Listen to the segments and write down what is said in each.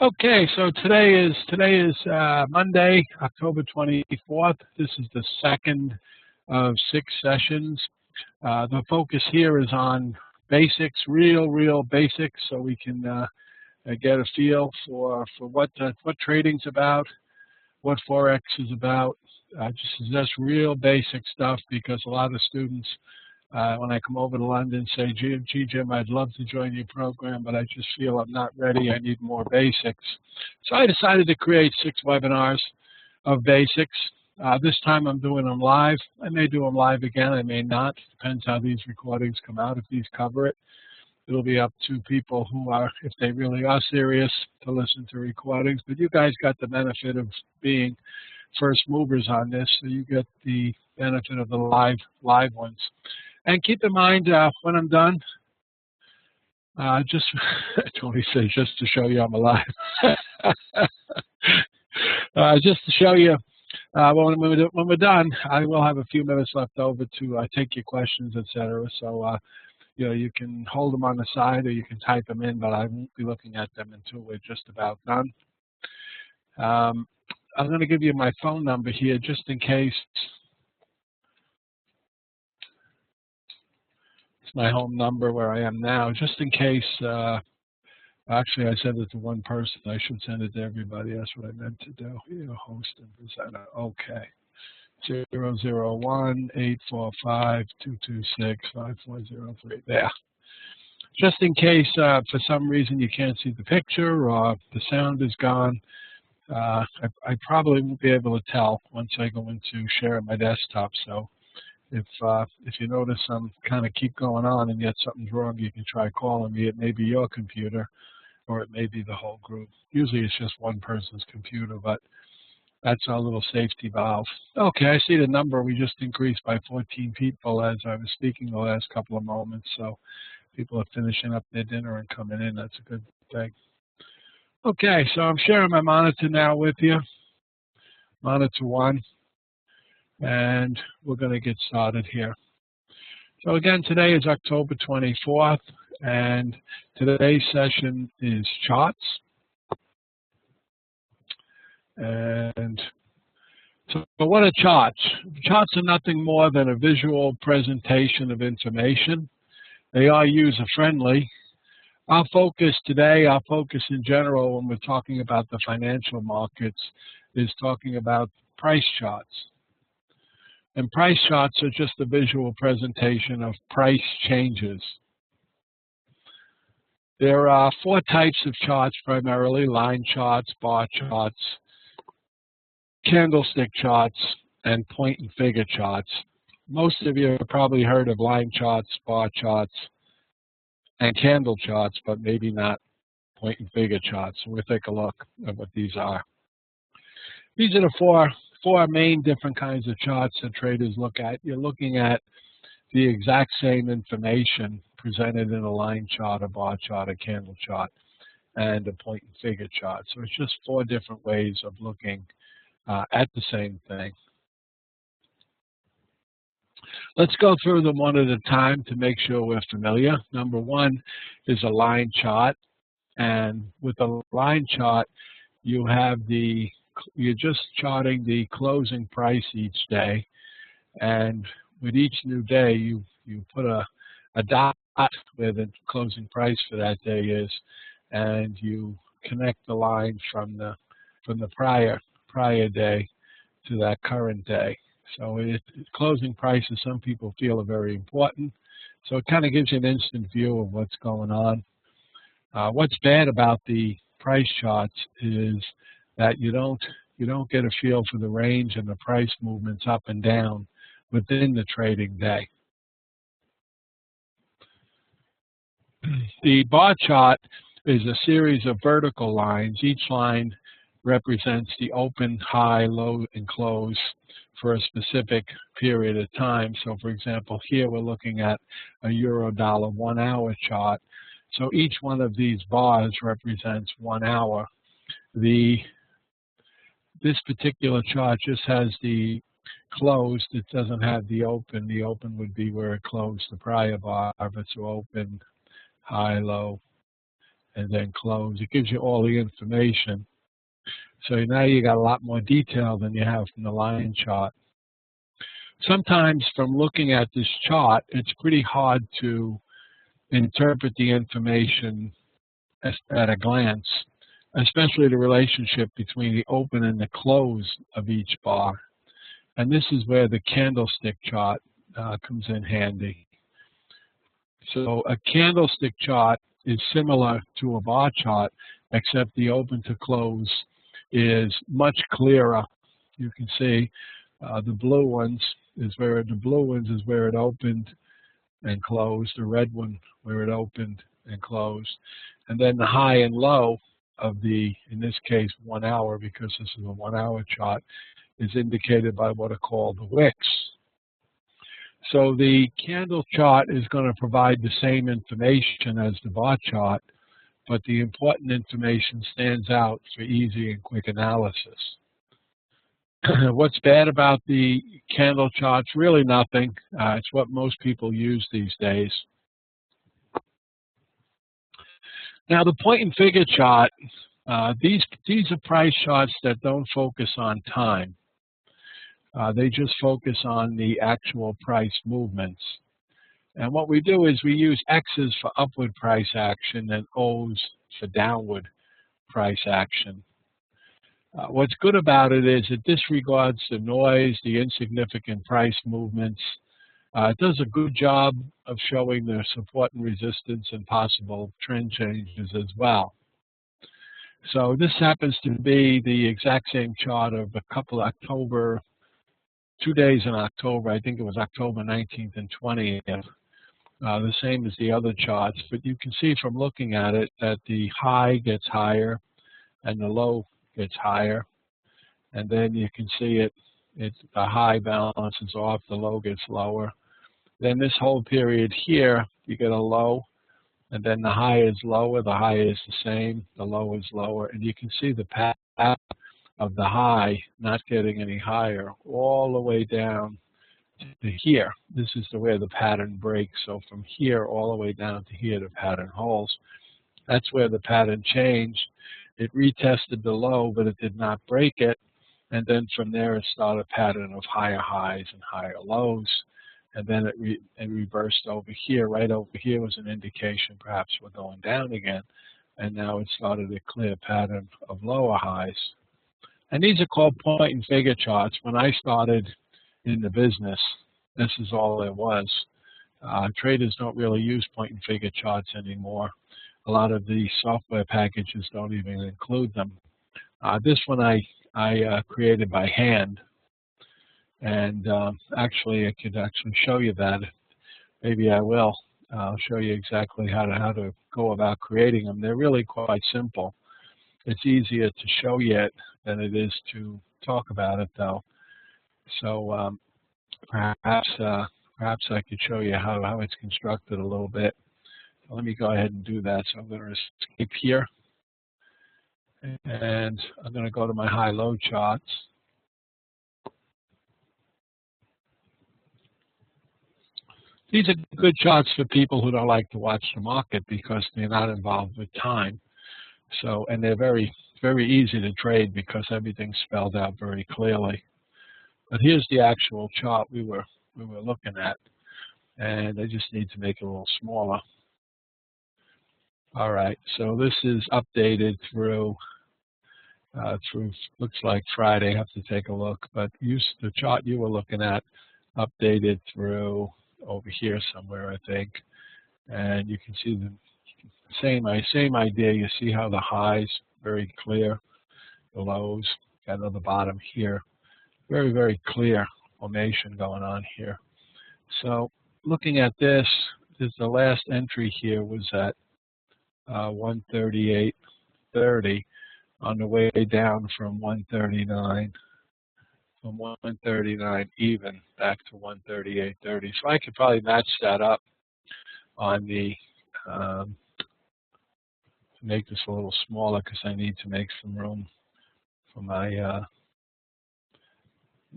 Okay, so today is Monday, October 24th. This is the second of 6 sessions. The focus here is on basics, real basics, so we can get a feel for what trading's about, what Forex is about. Just real basic stuff, because a lot of students, when I come over to London, say, gee, Jim, I'd love to join your program, but I just feel I'm not ready. I need more basics. So I decided to create 6 webinars of basics. This time I'm doing them live. I may do them live again. I may not. Depends how these recordings come out. If these cover it, it'll be up to people who are, if they really are serious, to listen to recordings. But you guys got the benefit of being first movers on this, so you get the benefit of the live ones. And keep in mind, when I'm done, just Tony says, just to show you I'm alive. Just to show you, when we're done, I will have a few minutes left over to take your questions, etc. So you can hold them on the side, or you can type them in, but I won't be looking at them until we're just about done. I'm going to give you my phone number here, just in case. My home number where I am now, just in case. Actually, I sent it to one person. I should send it to everybody. That's what I meant to do. Host and presenter. Okay. 001-845-226-5403. There. Just in case for some reason you can't see the picture or the sound is gone, I probably won't be able to tell once I go into sharing my desktop. So if you notice I'm kind of keep going on and yet something's wrong, you can try calling me. It may be your computer, or it may be the whole group. Usually it's just one person's computer, but that's our little safety valve. Okay, I see the number. We just increased by 14 people as I was speaking the last couple of moments. So people are finishing up their dinner and coming in. That's a good thing. Okay, so I'm sharing my monitor now with you. Monitor 1. And we're going to get started here. So again, today is October 24th, and today's session is charts. And so what are charts? Charts are nothing more than a visual presentation of information. They are user-friendly. Our focus today, our focus in general when we're talking about the financial markets, is talking about price charts. And price charts are just a visual presentation of price changes. There are 4 types of charts primarily: line charts, bar charts, candlestick charts, and point and figure charts. Most of you have probably heard of line charts, bar charts, and candle charts, but maybe not point and figure charts. So we'll take a look at what these are. These are the four main different kinds of charts that traders look at. You're looking at the exact same information presented in a line chart, a bar chart, a candle chart, and a point and figure chart. So it's just 4 different ways of looking at the same thing. Let's go through them one at a time to make sure we're familiar. Number 1 is a line chart, and with a line chart, you're just charting the closing price each day, and with each new day you put a dot where the closing price for that day is, and you connect the line from the prior day to that current day. So closing prices, some people feel, are very important. So it kind of gives you an instant view of what's going on. What's bad about the price charts is that you don't get a feel for the range and the price movements up and down within the trading day. The bar chart is a series of vertical lines. Each line represents the open, high, low, and close for a specific period of time. So for example, here we're looking at a euro-dollar 1-hour chart. So each one of these bars represents 1 hour. This particular chart just has the closed. It doesn't have the open. The open would be where it closed the prior bar. If it's open, high, low, and then close. It gives you all the information. So now you got a lot more detail than you have from the line chart. Sometimes from looking at this chart, it's pretty hard to interpret the information at a glance, especially the relationship between the open and the close of each bar. And this is where the candlestick chart comes in handy. So a candlestick chart is similar to a bar chart, except the open to close is much clearer. You can see the blue ones is where it opened and closed. The red one where it opened and closed, and then the high and low of the, in this case, 1 hour, because this is a 1 hour chart, is indicated by what are called the wicks. So the candle chart is going to provide the same information as the bar chart, but the important information stands out for easy and quick analysis. What's bad about the candle charts? Really nothing. It's what most people use these days. Now the point and figure chart, these are price charts that don't focus on time. They just focus on the actual price movements. And what we do is we use X's for upward price action and O's for downward price action. What's good about it is it disregards the noise, the insignificant price movements. It does a good job of showing the support and resistance and possible trend changes as well. So this happens to be the exact same chart of a couple of October, 2 days in October. I think it was October 19th and 20th. The same as the other charts, but you can see from looking at it that the high gets higher and the low gets higher, and then you can see the high balances off, the low gets lower. Then this whole period here, you get a low, and then the high is lower, the high is the same, the low is lower, and you can see the path of the high not getting any higher all the way down to here. This is where the pattern breaks. So from here all the way down to here, the pattern holds. That's where the pattern changed. It retested the low, but it did not break it. And then from there, it started a pattern of higher highs and higher lows. And then it reversed over here. Right over here was an indication perhaps we're going down again. And now it started a clear pattern of lower highs. And these are called point and figure charts. When I started in the business, this is all there was. Traders don't really use point and figure charts anymore. A lot of the software packages don't even include them. This one I created by hand, and actually I could actually show you that. Maybe I will. I'll show you exactly how to go about creating them. They're really quite simple. It's easier to show you it than it is to talk about it, though. So perhaps I could show you how it's constructed a little bit. Let me go ahead and do that. So I'm going to escape here, and I'm going to go to my high-low charts. These are good charts for people who don't like to watch the market because they're not involved with time. So, and they're very, very easy to trade because everything's spelled out very clearly. But here's the actual chart we were looking at, and I just need to make it a little smaller. All right, so this is updated through looks like Friday. I have to take a look, but the chart you were looking at updated through over here somewhere, I think, and you can see the same idea. You see how the highs very clear, the lows got on the bottom here, very, very clear formation going on here. So looking at this, the last entry here was at 138.30 on the way down from 139, from 139 even back to 138.30. So I could probably match that up on the to make this a little smaller because I need to make some room for my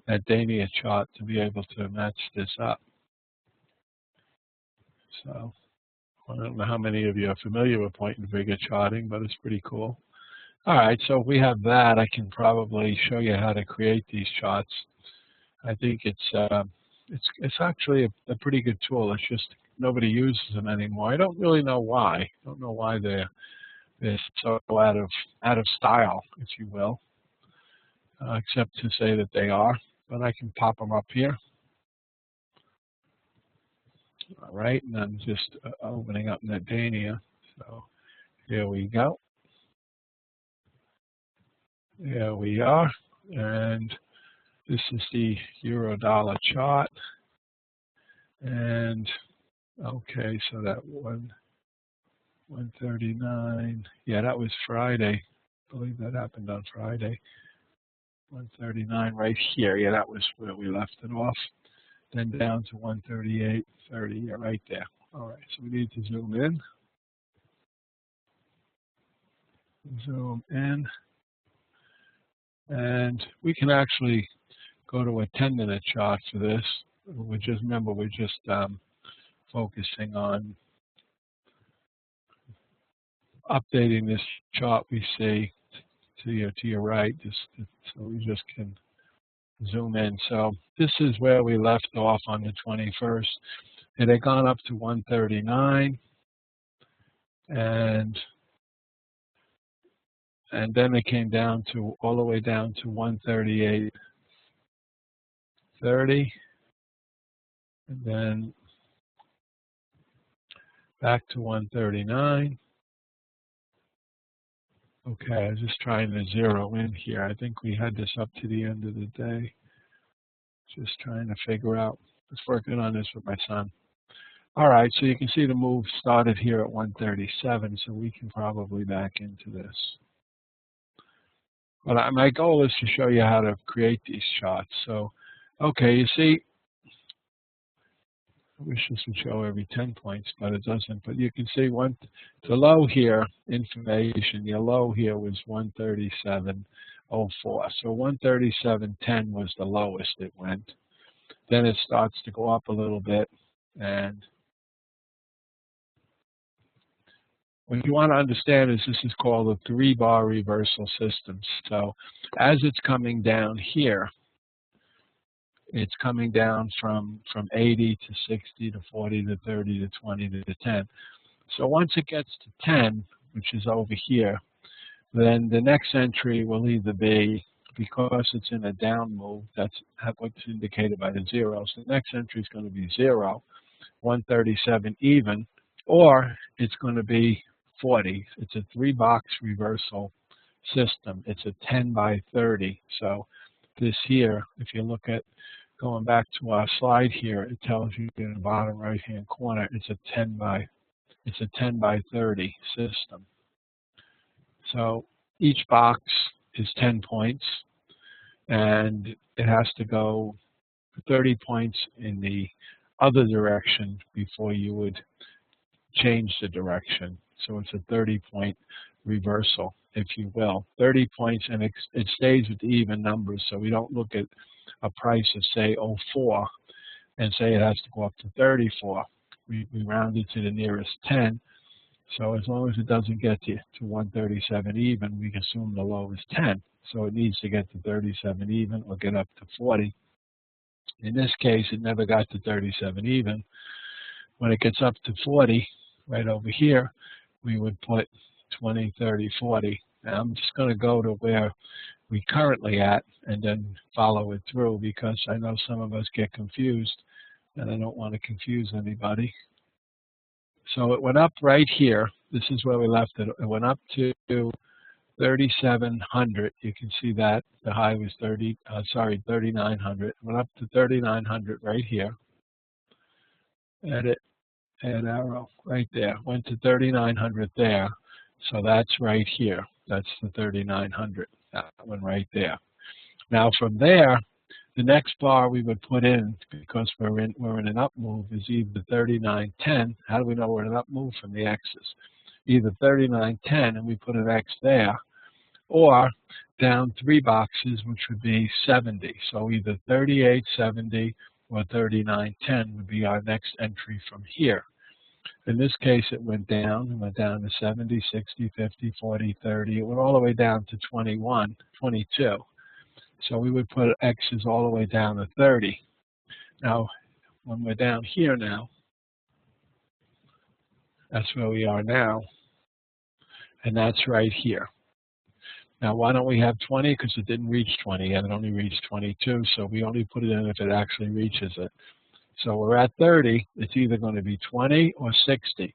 Dania chart to be able to match this up. So I don't know how many of you are familiar with point and figure charting, but it's pretty cool. All right, so if we have that, I can probably show you how to create these charts. I think it's actually a pretty good tool. It's just nobody uses them anymore. I don't really know why. I don't know why they're so out of style, if you will, except to say that they are. But I can pop them up here. All right, and I'm just opening up Netdania. So here we go. Here we are, and this is the euro-dollar chart. And okay, so that 139. Yeah, that was Friday. I believe that happened on Friday. 139 right here. Yeah, that was where we left it off. Then down to 138.30. Yeah, right there. All right, so we need to zoom in. Zoom in. And we can actually go to a 10-minute chart for this. We just remember we're just focusing on updating this chart we see to your right, so we just can zoom in. So this is where we left off on the 21st. It had gone up to 139, and then it came down to all the way down to 138.30, and then back to 139. Okay, I was just trying to zero in here. I think we had this up to the end of the day. Just trying to figure out. I was working on this with my son. All right, so you can see the move started here at 137, so we can probably back into this. But my goal is to show you how to create these charts. So, okay, you see, I wish this would show every 10 points, but it doesn't. But you can see the low here, information, your low here was 137.04. So 137.10 was the lowest it went. Then it starts to go up a little bit. And what you want to understand is this is called a 3-bar reversal system. So as it's coming down here, it's coming down from 80 to 60 to 40 to 30 to 20 to 10. So once it gets to 10, which is over here, then the next entry will either be, because it's in a down move, that's what's indicated by the zeros. The next entry is going to be 0, 137 even, or it's going to be 40. It's a 3-box reversal system. It's a 10 by 30. So this here, if you look at going back to our slide here, it tells you in the bottom right-hand corner, it's a 10 by 30 system. So each box is 10 points, and it has to go 30 points in the other direction before you would change the direction. So it's a 30-point reversal, if you will. 30 points, and it stays with even numbers, so we don't look at a price of, say, 04 and say it has to go up to 34. We round it to the nearest 10. So as long as it doesn't get to 137 even, we assume the low is 10. So it needs to get to 37 even or get up to 40. In this case, it never got to 37 even. When it gets up to 40, right over here, we would put 20, 30, 40. Now I'm just going to go to where we currently at and then follow it through, because I know some of us get confused and I don't want to confuse anybody. So it went up right here. This is where we left it. It went up to 3,700. You can see that the high was 3,900. It went up to 3,900 right here. Edit, add arrow right there. Went to 3,900 there. So that's right here. That's the 3,900. That one right there. Now from there, the next bar we would put in, because we're in an up move, is either 39.10. How do we know we're in an up move? From the X's. Either 39.10 and we put an X there, or down 3 boxes, which would be 70. So either 38.70 or 39.10 would be our next entry from here. In this case, it went down. It went down to 70, 60, 50, 40, 30. It went all the way down to 21, 22. So we would put X's all the way down to 30. Now, when we're down here now, that's where we are now, and that's right here. Now, why don't we have 20? Because it didn't reach 20 yet. It only reached 22, so we only put it in if it actually reaches it. So we're at 30. It's either going to be 20 or 60.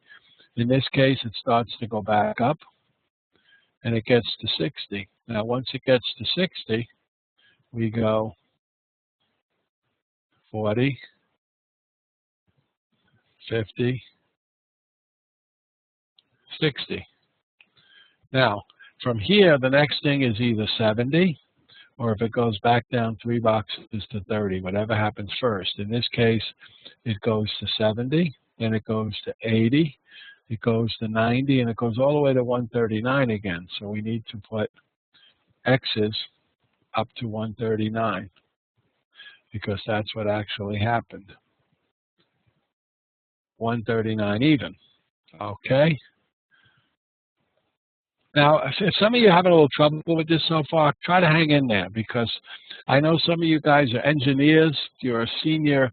In this case, it starts to go back up, and it gets to 60. Now, once it gets to 60, we go 40, 50, 60. Now, from here, the next thing is either 70, or if it goes back down 3 boxes to 30, whatever happens first. In this case, it goes to 70, then it goes to 80, it goes to 90, and it goes all the way to 139 again. So we need to put X's up to 139, because that's what actually happened. 139 even. Okay. Now, if some of you are having a little trouble with this so far, try to hang in there, because I know some of you guys are engineers, you're senior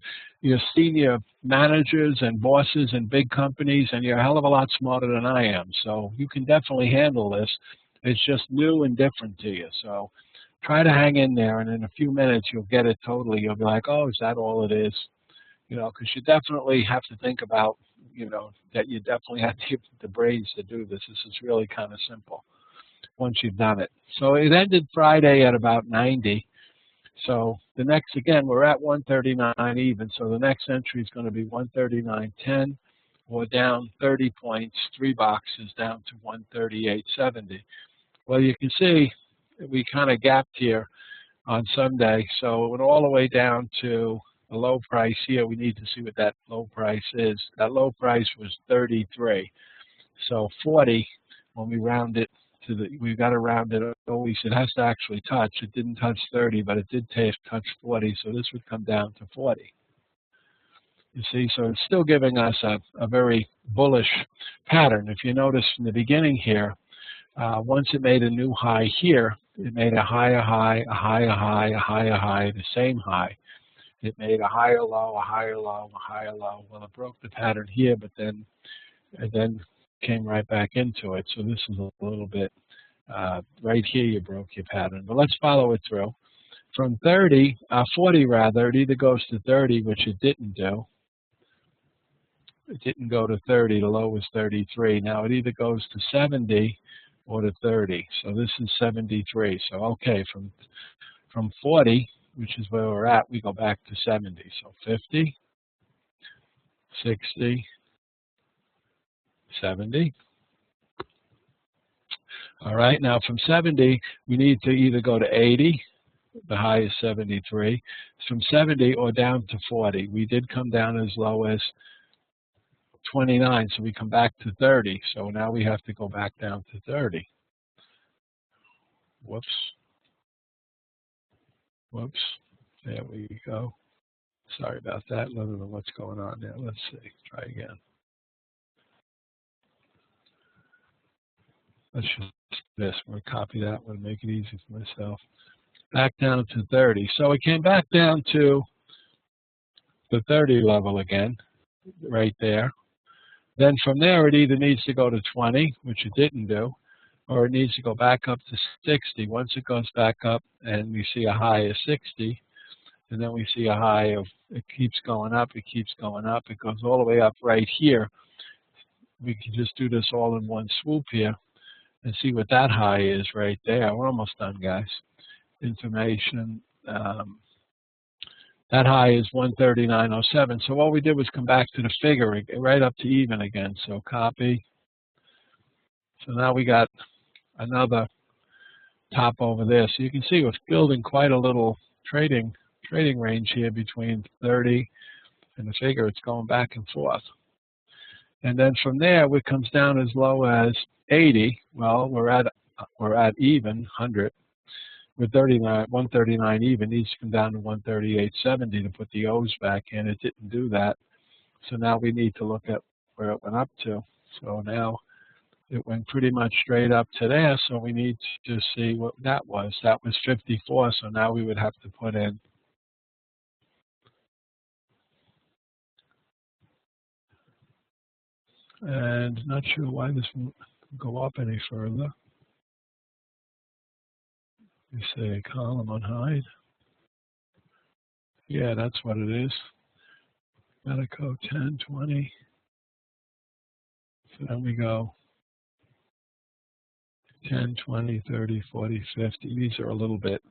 managers and bosses in big companies, and you're a hell of a lot smarter than I am. So you can definitely handle this. It's just new and different to you. So try to hang in there, and in a few minutes you'll get it totally. You'll be like, oh, is that all it is? You know, because you definitely have to think about, you know, that you definitely have to give the brains to do this. This is really kind of simple once you've done it. So it ended Friday at about 90. So the next, again, we're at 139 even. So the next entry is going to be 139.10, or down 30 points, 3 boxes down to 138.70. Well, you can see we kind of gapped here on Sunday. So it went all the way down to the low price here. We need to see what that low price is. That low price was 33. So 40, when we round it to the, we've got to round it always. It has to actually touch. It didn't touch 30, but it did touch 40. So this would come down to 40. You see, so it's still giving us a very bullish pattern. If you notice from the beginning here, once it made a new high here, it made a higher high, a higher high, a higher high, the same high. It made a higher low, a higher low, a higher low. Well, it broke the pattern here, but then it then came right back into it. So this is a little bit, right here you broke your pattern. But let's follow it through. From 40 rather, it either goes to 30, which it didn't do. It didn't go to 30. The low was 33. Now it either goes to 70 or to 30. So this is 73. So okay, from 40, which is where we're at, we go back to 70. So 50, 60, 70. All right, now from 70, we need to either go to 80, the high is 73, from 70 or down to 40. We did come down as low as 29, so we come back to 30. So now we have to go back down to 30. Whoops. Whoops. There we go. Sorry about that. I don't know what's going on there. Let's see. Try again. Let's just do this. We'll copy that one, make it easy for myself. Back down to 30. So it came back down to the 30 level again, right there. Then from there, it either needs to go to 20, which it didn't do, or it needs to go back up to 60. Once it goes back up and we see a high of 60, and then we see a high of, it keeps going up, it keeps going up, it goes all the way up right here. We can just do this all in one swoop here and see what that high is right there. We're almost done, guys. Information. That high is 139.07. So all we did was come back to the figure, right up to even again. So copy. So now we got another top over there. So you can see we're building quite a little trading range here between 30 and the figure. It's going back and forth. And then from there, it comes down as low as 80. Well, we're at even 100. With 139 even, needs to come down to 138.70 to put the O's back in. It didn't do that. So now we need to look at where it went up to. So now it went pretty much straight up to there, so we need to see what that was. That was 54, so now we would have to put in and not sure why this won't go up any further. You say column on hide. Yeah, that's what it is. Gotta go 10, 20. So then we go 10, 20, 30, 40, 50. These are a little bit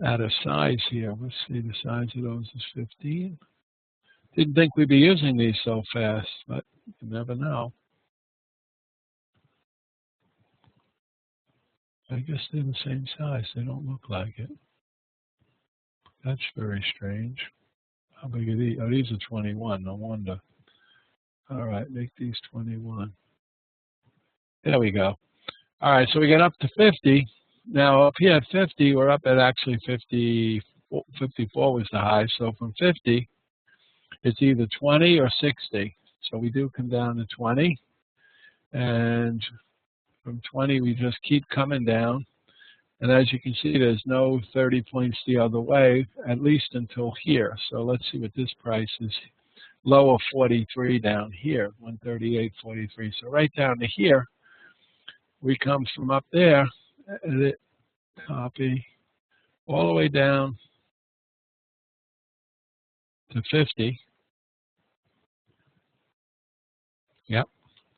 out of size here. Let's see, the size of those is 15. Didn't think we'd be using these so fast, but you never know. I guess they're the same size. They don't look like it. That's very strange. How big are these? Oh, these are 21. No wonder. All right, make these 21. There we go. All right, so we get up to 50. Now up here at 50, we're up at actually 50. 54 was the high. So from 50, it's either 20 or 60. So we do come down to 20. And from 20, we just keep coming down. And as you can see, there's no 30 points the other way, at least until here. So let's see what this price is. Low of 43 down here, 138.43. So right down to here, we come from up there, edit, copy, all the way down to 50. Yep,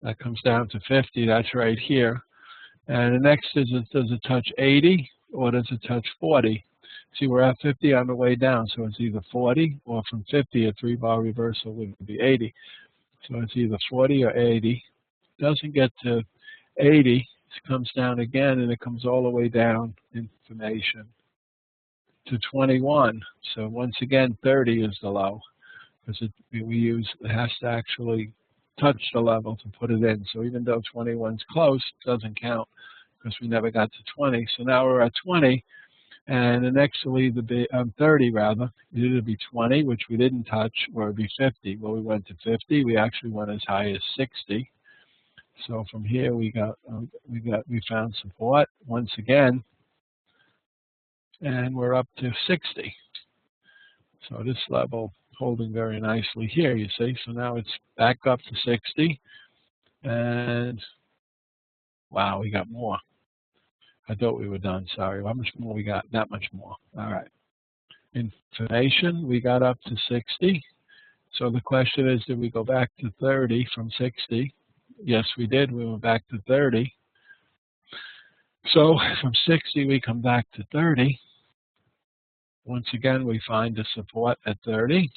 that comes down to 50. That's right here. And the next is, does it touch 80 or does it touch 40? See, we're at 50 on the way down, so it's either 40 or from 50, a 3-bar reversal would be 80. So it's either 40 or 80. Doesn't get to 80, it comes down again, and it comes all the way down information to 21. So once again, 30 is the low, because it has to actually touch the level to put it in. So even though 21's close, it doesn't count because we never got to 20. So now we're at 20, and the next will either be 30 rather. It'll be 20, which we didn't touch, or it'll be 50. Well, we went to 50. We actually went as high as 60. So from here we found support once again, and we're up to 60. So this level holding very nicely here, you see. So now it's back up to 60, and wow, we got more. I thought we were done, sorry. How much more we got? That much more. All right. Information, we got up to 60. So the question is, did we go back to 30 from 60? Yes, we did. We went back to 30. So from 60, we come back to 30. Once again, we find the support at 30.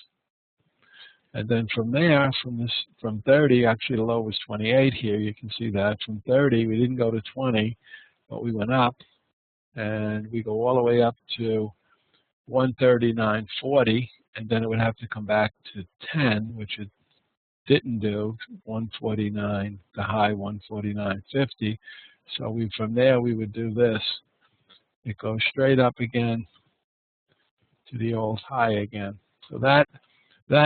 And then from there, from 30, actually the low was 28 here. You can see that. From 30, we didn't go to 20, but we went up. And we go all the way up to 139.40. And then it would have to come back to 10, which it didn't do, 149, the high 149.50. So from there, we would do this. It goes straight up again to the old high again. So that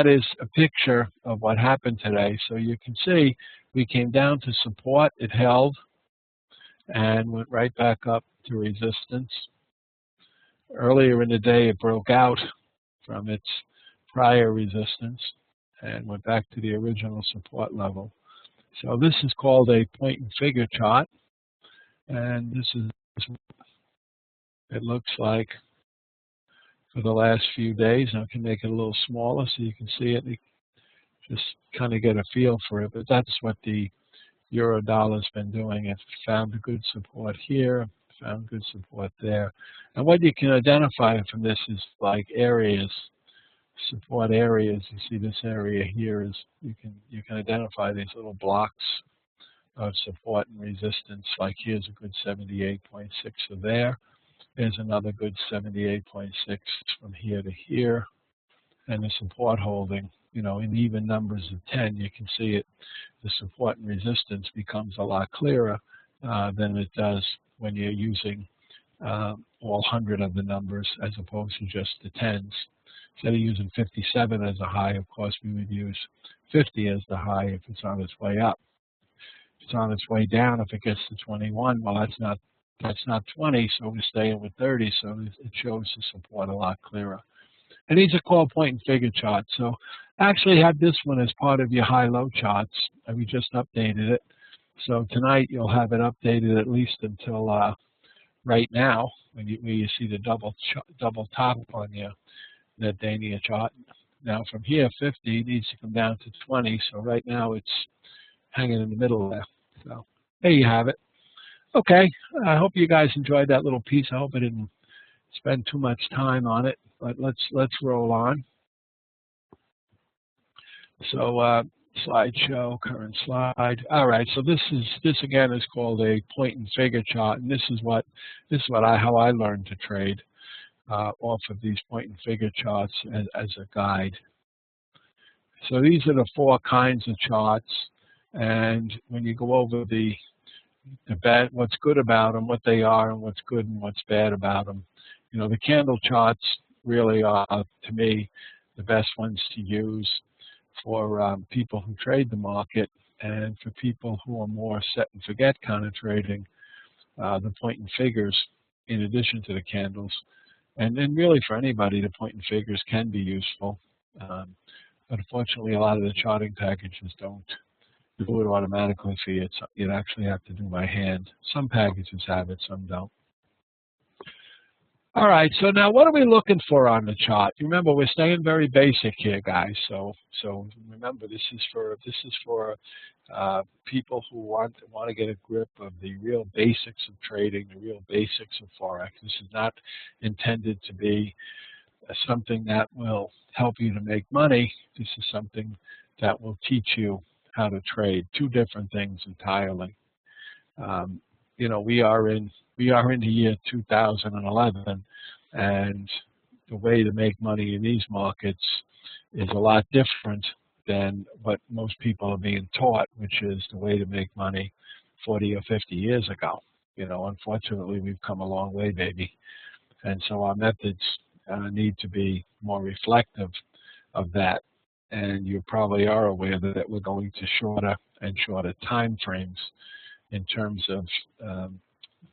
is a picture of what happened today. So you can see we came down to support, it held, and went right back up to resistance. Earlier in the day, it broke out from its prior resistance and went back to the original support level. So this is called a point and figure chart, and this is what it looks like for the last few days. I can make it a little smaller so you can see it. You just kind of get a feel for it, but that's what the euro dollar's been doing. It found a good support here, found good support there. And what you can identify from this is like areas, support areas. You see this area here is, you can identify these little blocks of support and resistance. Like here's a good 78.6 of there. There's another good 78.6 from here to here. And the support holding, in even numbers of 10, you can see it. The support and resistance becomes a lot clearer than it does when you're using all 100 of the numbers as opposed to just the tens. Instead of using 57 as a high, of course, we would use 50 as the high if it's on its way up. If it's on its way down, if it gets to 21, well, that's not 20, so we're staying with 30, so it shows the support a lot clearer. And these are called point and figure charts. So actually have this one as part of your high-low charts, and we just updated it. So tonight you'll have it updated at least until right now, when you see the double top on your net Dania chart. Now from here, 50 needs to come down to 20. So right now it's hanging in the middle there. So there you have it. Okay, I hope you guys enjoyed that little piece. I hope I didn't spend too much time on it, but let's roll on. So slideshow, current slide. All right, so this again is called a point and figure chart, and this is how I learned to trade off of these point and figure charts as a guide. So these are the 4 kinds of charts, and when you go over the bad, what's good about them, what they are, and what's good and what's bad about them, you know, the candle charts really are, to me, the best ones to use for people who trade the market, and for people who are more set and forget kind of trading, the point and figures in addition to the candles. And then really for anybody, the point and figures can be useful. But unfortunately, a lot of the charting packages don't do it automatically for you. You'd actually have to do by hand. Some packages have it, some don't. All right, so now what are we looking for on the chart? Remember, we're staying very basic here, guys. So remember, this is for people who want to get a grip of the real basics of trading, the real basics of Forex. This is not intended to be something that will help you to make money. This is something that will teach you how to trade. 2 different things entirely. You know, we are in the year 2011, and the way to make money in these markets is a lot different than what most people are being taught, which is the way to make money 40 or 50 years ago. You know, unfortunately, we've come a long way, baby. And so our methods need to be more reflective of that. And you probably are aware that we're going to shorter and shorter time frames in terms of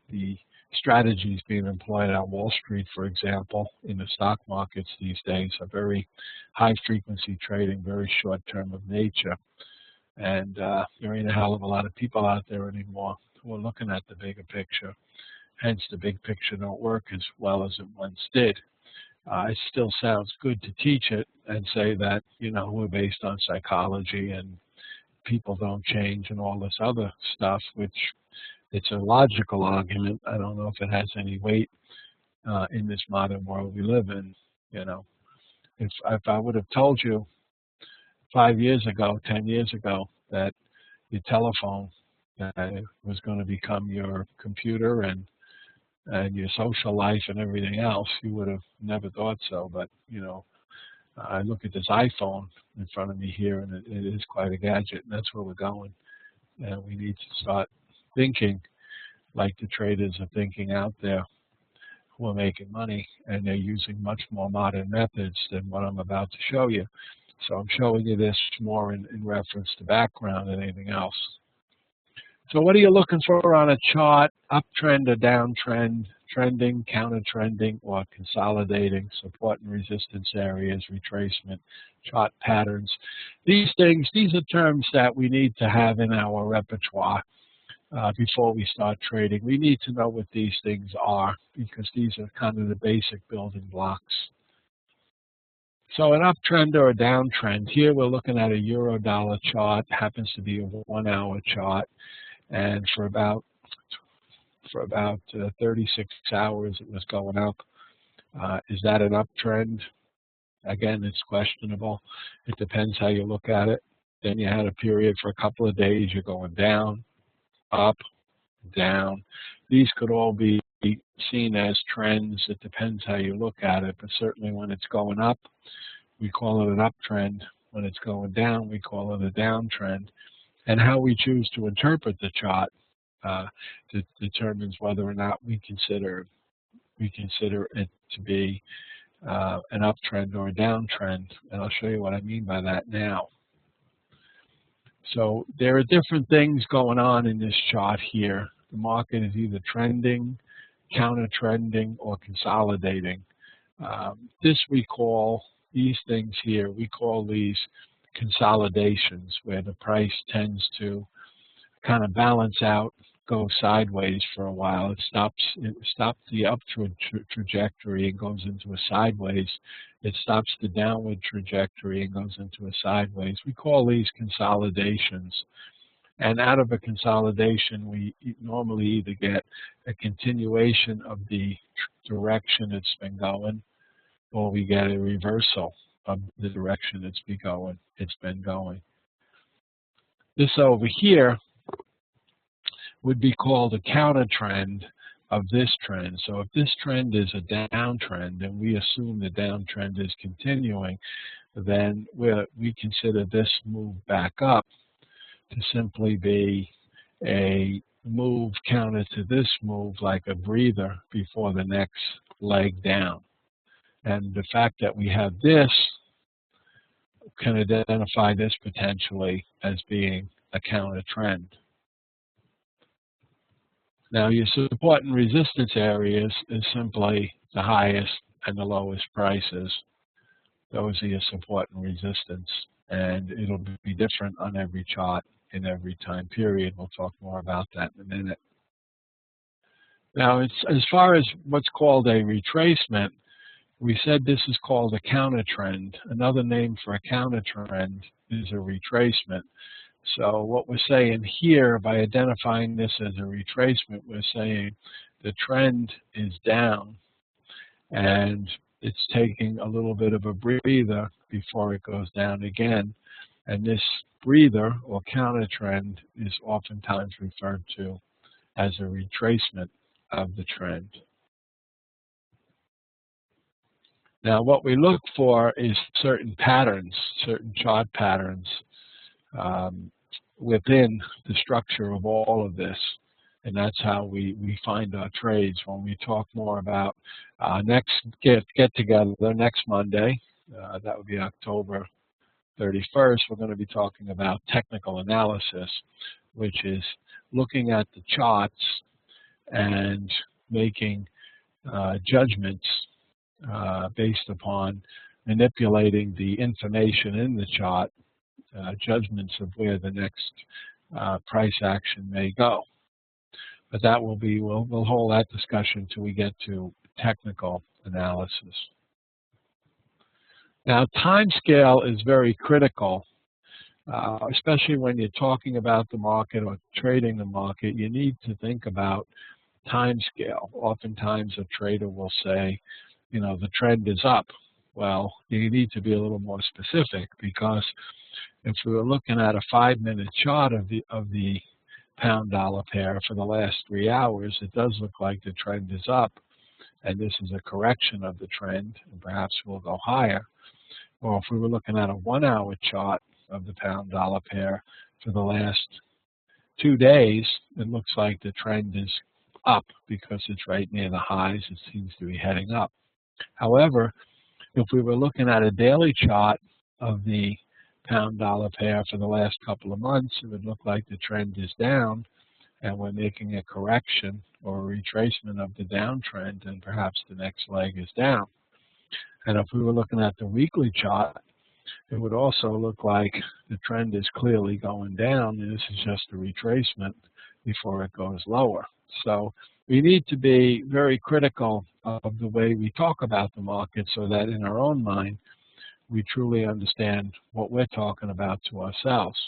the strategies being employed on Wall Street, for example, in the stock markets these days are very high frequency trading, very short term of nature. And there ain't a hell of a lot of people out there anymore who are looking at the bigger picture. Hence, the big picture don't work as well as it once did. It still sounds good to teach it and say that, you know, we're based on psychology and people don't change and all this other stuff, which it's a logical argument. I don't know if it has any weight in this modern world we live in. You know, if I would have told you 5 years ago, 10 years ago, that your telephone was going to become your computer and your social life and everything else, you would have never thought so. But, you know, I look at this iPhone in front of me here, and it is quite a gadget, and that's where we're going. And we need to start thinking like the traders are thinking out there who are making money, and they're using much more modern methods than what I'm about to show you. So I'm showing you this more in reference to background than anything else. So what are you looking for on a chart? Uptrend or downtrend, trending, counter-trending, or consolidating, support and resistance areas, retracement, chart patterns. These are terms that we need to have in our repertoire before we start trading. We need to know what these things are because these are kind of the basic building blocks. So an uptrend or a downtrend. Here we're looking at a euro-dollar chart. Happens to be a 1-hour chart. And for about 36 hours, it was going up. Is that an uptrend? Again, it's questionable. It depends how you look at it. Then you had a period for a couple of days. You're going down, up, down. These could all be seen as trends. It depends how you look at it. But certainly when it's going up, we call it an uptrend. When it's going down, we call it a downtrend. And how we choose to interpret the chart determines whether or not we consider it to be an uptrend or a downtrend, and I'll show you what I mean by that now. So there are different things going on in this chart here. The market is either trending, counter-trending, or consolidating. These things here, we call these consolidations, where the price tends to kind of balance out, go sideways for a while. It stops the upward trajectory and goes into a sideways. It stops the downward trajectory and goes into a sideways. We call these consolidations. And out of a consolidation, we normally either get a continuation of the direction it's been going, or we get a reversal of the direction it's been going. This over here would be called a counter trend of this trend. So if this trend is a downtrend, and we assume the downtrend is continuing, then we consider this move back up to simply be a move counter to this move, like a breather before the next leg down. And the fact that we have this can identify this potentially as being a counter trend. Now, your support and resistance areas is simply the highest and the lowest prices. Those are your support and resistance, and it'll be different on every chart in every time period. We'll talk more about that in a minute. Now, as far as what's called a retracement, we said this is called a counter trend. Another name for a counter trend is a retracement. So what we're saying here, by identifying this as a retracement, we're saying the trend is down and it's taking a little bit of a breather before it goes down again. And this breather or counter trend is oftentimes referred to as a retracement of the trend. Now, what we look for is certain patterns, certain chart patterns within the structure of all of this. And that's how we find our trades. When we talk more about next get together next Monday, that would be October 31st, we're going to be talking about technical analysis, which is looking at the charts and making judgments based upon manipulating the information in the chart, judgments of where the next price action may go. But that will be, we'll hold that discussion till we get to technical analysis. Now, time scale is very critical, especially when you're talking about the market or trading the market. You need to think about time scale. Oftentimes, a trader will say, you know, the trend is up. Well, you need to be a little more specific, because if we were looking at a 5-minute chart of the pound-dollar pair for the last 3 hours, it does look like the trend is up, and this is a correction of the trend, and perhaps we'll go higher. Or if we were looking at a 1-hour chart of the pound-dollar pair for the last 2 days, it looks like the trend is up because it's right near the highs. It seems to be heading up. However, if we were looking at a daily chart of the pound-dollar pair for the last couple of months, it would look like the trend is down, and we're making a correction or a retracement of the downtrend, and perhaps the next leg is down. And if we were looking at the weekly chart, it would also look like the trend is clearly going down, and this is just a retracement before it goes lower. So we need to be very critical of the way we talk about the market, so that in our own mind, we truly understand what we're talking about to ourselves.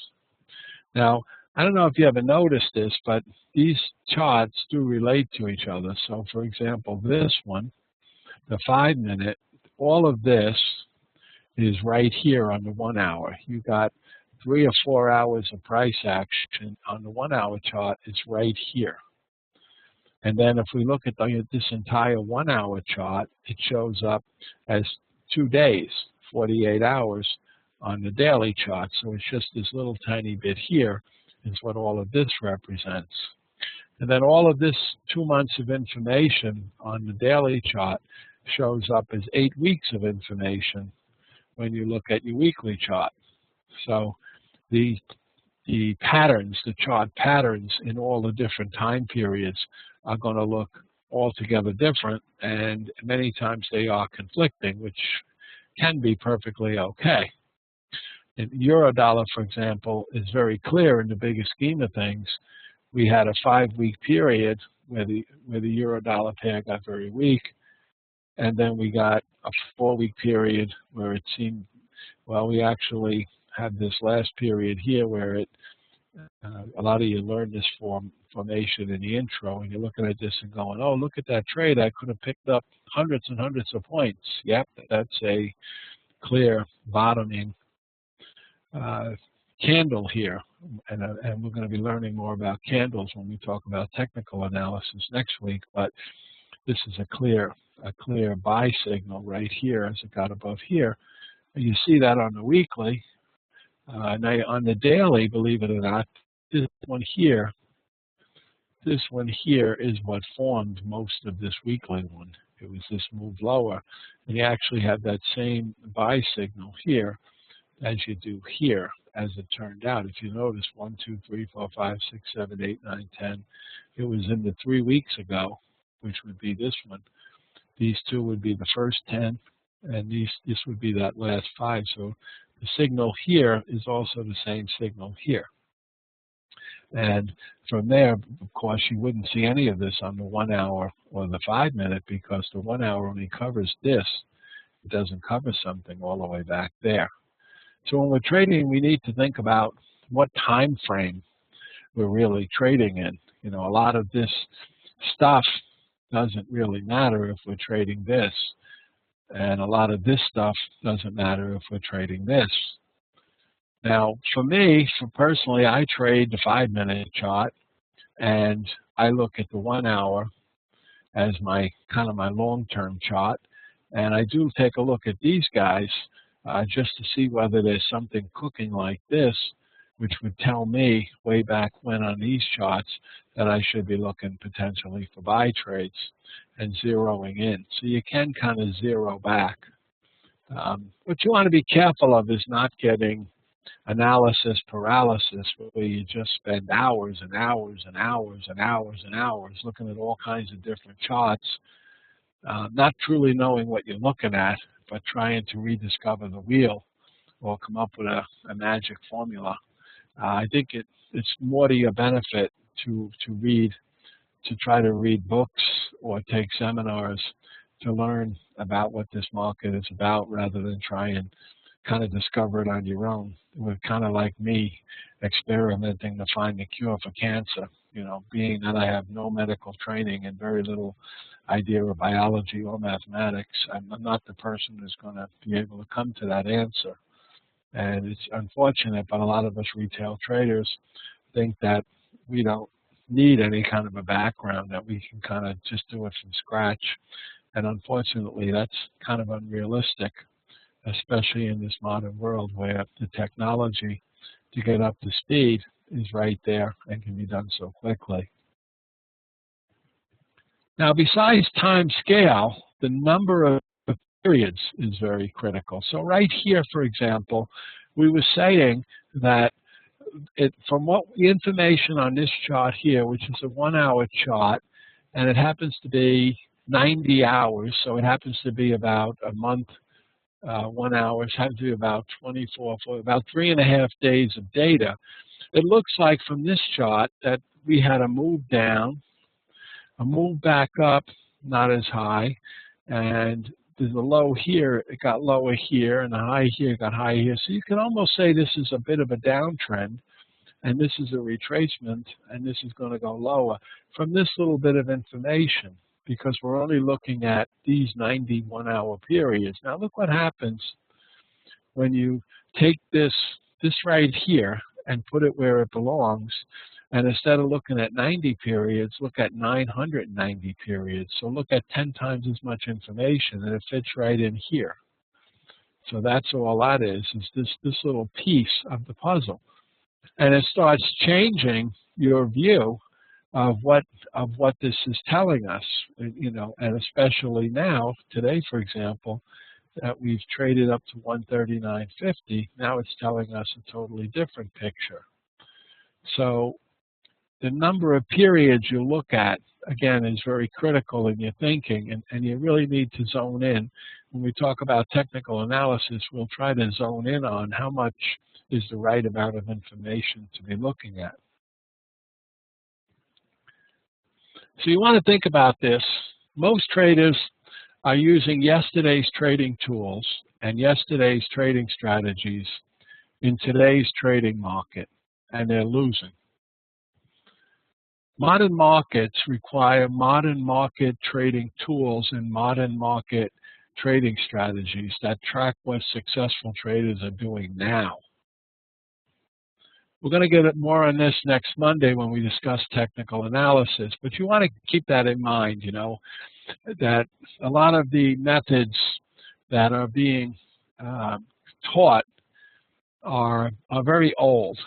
Now, I don't know if you ever noticed this, but these charts do relate to each other. So for example, this one, the 5-minute, all of this is right here on the 1 hour. You got 3 or 4 hours of price action on the 1 hour chart. It's right here. And then if we look at this entire 1 hour chart, it shows up as 2 days, 48 hours on the daily chart. So it's just this little tiny bit here is what all of this represents. And then all of this 2 months of information on the daily chart shows up as 8 weeks of information when you look at your weekly chart. So the patterns, the chart patterns in all the different time periods are going to look altogether different, and many times they are conflicting, which can be perfectly okay. In Eurodollar, for example, is very clear in the bigger scheme of things. We had a 5-week period where the Eurodollar pair got very weak, and then we got a 4-week period where it seemed, well, we actually had this last period here where it, a lot of you learned this formation in the intro, and you're looking at this and going, oh, look at that trade. I could have picked up hundreds and hundreds of points. Yep, that's a clear bottoming candle here. And we're going to be learning more about candles when we talk about technical analysis next week. But this is a clear buy signal right here as it got above here. And you see that on the weekly. Now on the daily, believe it or not, this one here is what formed most of this weekly one. It was this move lower, and you actually had that same buy signal here as you do here, as it turned out. If you notice, 1, 2, 3, 4, 5, 6, 7, 8, 9, 10. It was in the 3 weeks ago, which would be this one. These two would be the first 10, and this would be that last 5. So the signal here is also the same signal here. And from there, of course, you wouldn't see any of this on the 1 hour or the 5 minute, because the 1 hour only covers this. It doesn't cover something all the way back there. So when we're trading, we need to think about what time frame we're really trading in. You know, a lot of this stuff doesn't really matter if we're trading this, and a lot of this stuff doesn't matter if we're trading this. Now, for me, personally, I trade the 5-minute chart, and I look at the 1 hour as my kind of my long-term chart, and I do take a look at these guys just to see whether there's something cooking like this, which would tell me way back when on these charts that I should be looking potentially for buy trades and zeroing in. So you can kind of zero back. What you want to be careful of is not getting analysis paralysis, where you just spend hours and hours and hours and hours and hours looking at all kinds of different charts, not truly knowing what you're looking at, but trying to rediscover the wheel or come up with a magic formula. I think it's more to your benefit to try to read books or take seminars to learn about what this market is about, rather than try and kind of discover it on your own. It was kind of like me experimenting to find a cure for cancer. You know, being that I have no medical training and very little idea of biology or mathematics, I'm not the person who's going to be able to come to that answer. And it's unfortunate, but a lot of us retail traders think that we don't need any kind of a background, that we can kind of just do it from scratch. And unfortunately, that's kind of unrealistic, especially in this modern world where the technology to get up to speed is right there and can be done so quickly. Now, besides time scale, the number of periods is very critical. So right here, for example, we were saying that from what the information on this chart here, which is a 1 hour chart, and it happens to be 90 hours, so it happens to be about a month. 1 hour has to be about 24, for about 3.5 days of data. It looks like from this chart that we had a move down, a move back up, not as high, and there's a low here, it got lower here, and the high here got higher here. So you can almost say this is a bit of a downtrend, and this is a retracement, and this is going to go lower from this little bit of information, because we're only looking at these 91 hour periods. Now look what happens when you take this right here and put it where it belongs, and instead of looking at 90 periods, look at 990 periods. So look at 10 times as much information, and it fits right in here. So that's all that is this little piece of the puzzle. And it starts changing your view of what this is telling us, you know, and especially now, today, for example, that we've traded up to 139.50. Now it's telling us a totally different picture. So the number of periods you look at, again, is very critical in your thinking, and you really need to zone in. When we talk about technical analysis, we'll try to zone in on how much is the right amount of information to be looking at. So you want to think about this. Most traders are using yesterday's trading tools and yesterday's trading strategies in today's trading market, and they're losing. Modern markets require modern market trading tools and modern market trading strategies that track what successful traders are doing now. We're going to get more on this next Monday when we discuss technical analysis, but you want to keep that in mind, you know, that a lot of the methods that are being taught are very old,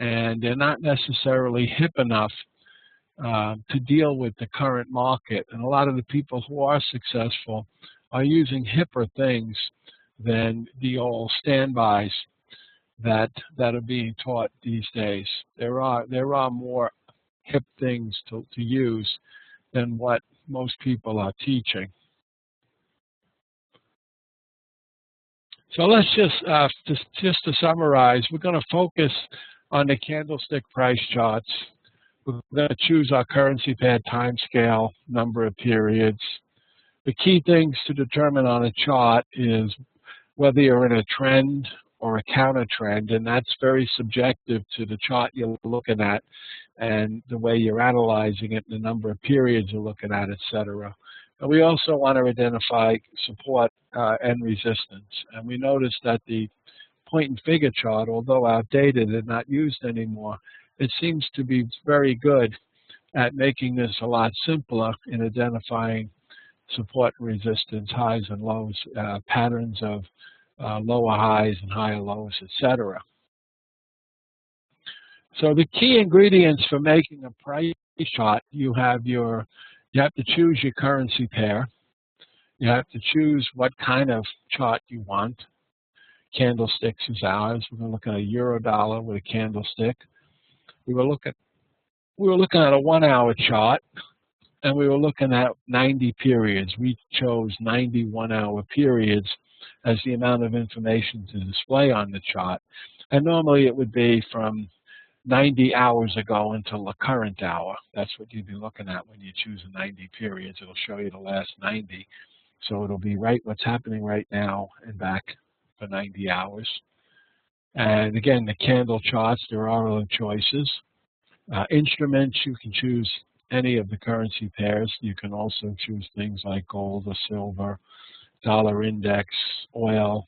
and they're not necessarily hip enough to deal with the current market. And a lot of the people who are successful are using hipper things than the old standbys that are being taught these days. There are more hip things to use than what most people are teaching. So let's just to summarize, we're going to focus on the candlestick price charts. We're going to choose our currency pair time scale, number of periods. The key things to determine on a chart is whether you're in a trend or a counter trend, and that's very subjective to the chart you're looking at and the way you're analyzing it, the number of periods you're looking at, etc. And we also want to identify support and resistance. And we notice that the point and figure chart, although outdated and not used anymore, it seems to be very good at making this a lot simpler in identifying support and resistance, highs and lows, patterns of lower highs and higher lows, etc. So the key ingredients for making a price chart, you have to choose your currency pair. You have to choose what kind of chart you want. Candlesticks is ours. We're going to look at a euro dollar with a candlestick. We were looking at a 1 hour chart, and we were looking at 90 periods. We chose 90 1-hour periods as the amount of information to display on the chart. And normally it would be from 90 hours ago until the current hour. That's what you'd be looking at when you choose a 90 periods. It'll show you the last 90. So it'll be what's happening right now and back for 90 hours. And again, the candle charts, there are other choices. Instruments, you can choose any of the currency pairs. You can also choose things like gold or silver, dollar index, oil,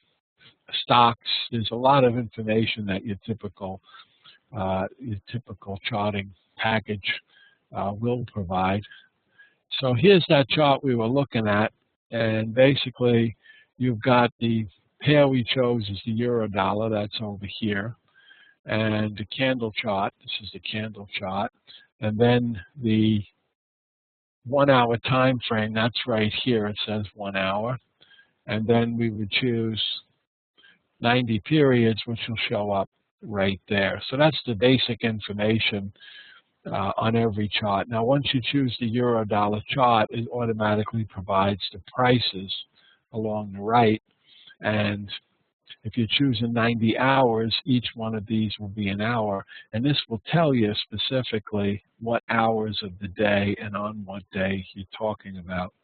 stocks. There's a lot of information that your typical charting package will provide. So here's that chart we were looking at, and basically you've got the pair we chose is the euro dollar, that's over here, and the candle chart, this is the candle chart, and then the 1 hour time frame, that's right here, it says 1 hour, and then we would choose 90 periods, which will show up right there. So that's the basic information on every chart. Now, once you choose the euro dollar chart, it automatically provides the prices along the right. And if you're choosing 90 hours, each one of these will be an hour. And this will tell you specifically what hours of the day and on what day you're talking about.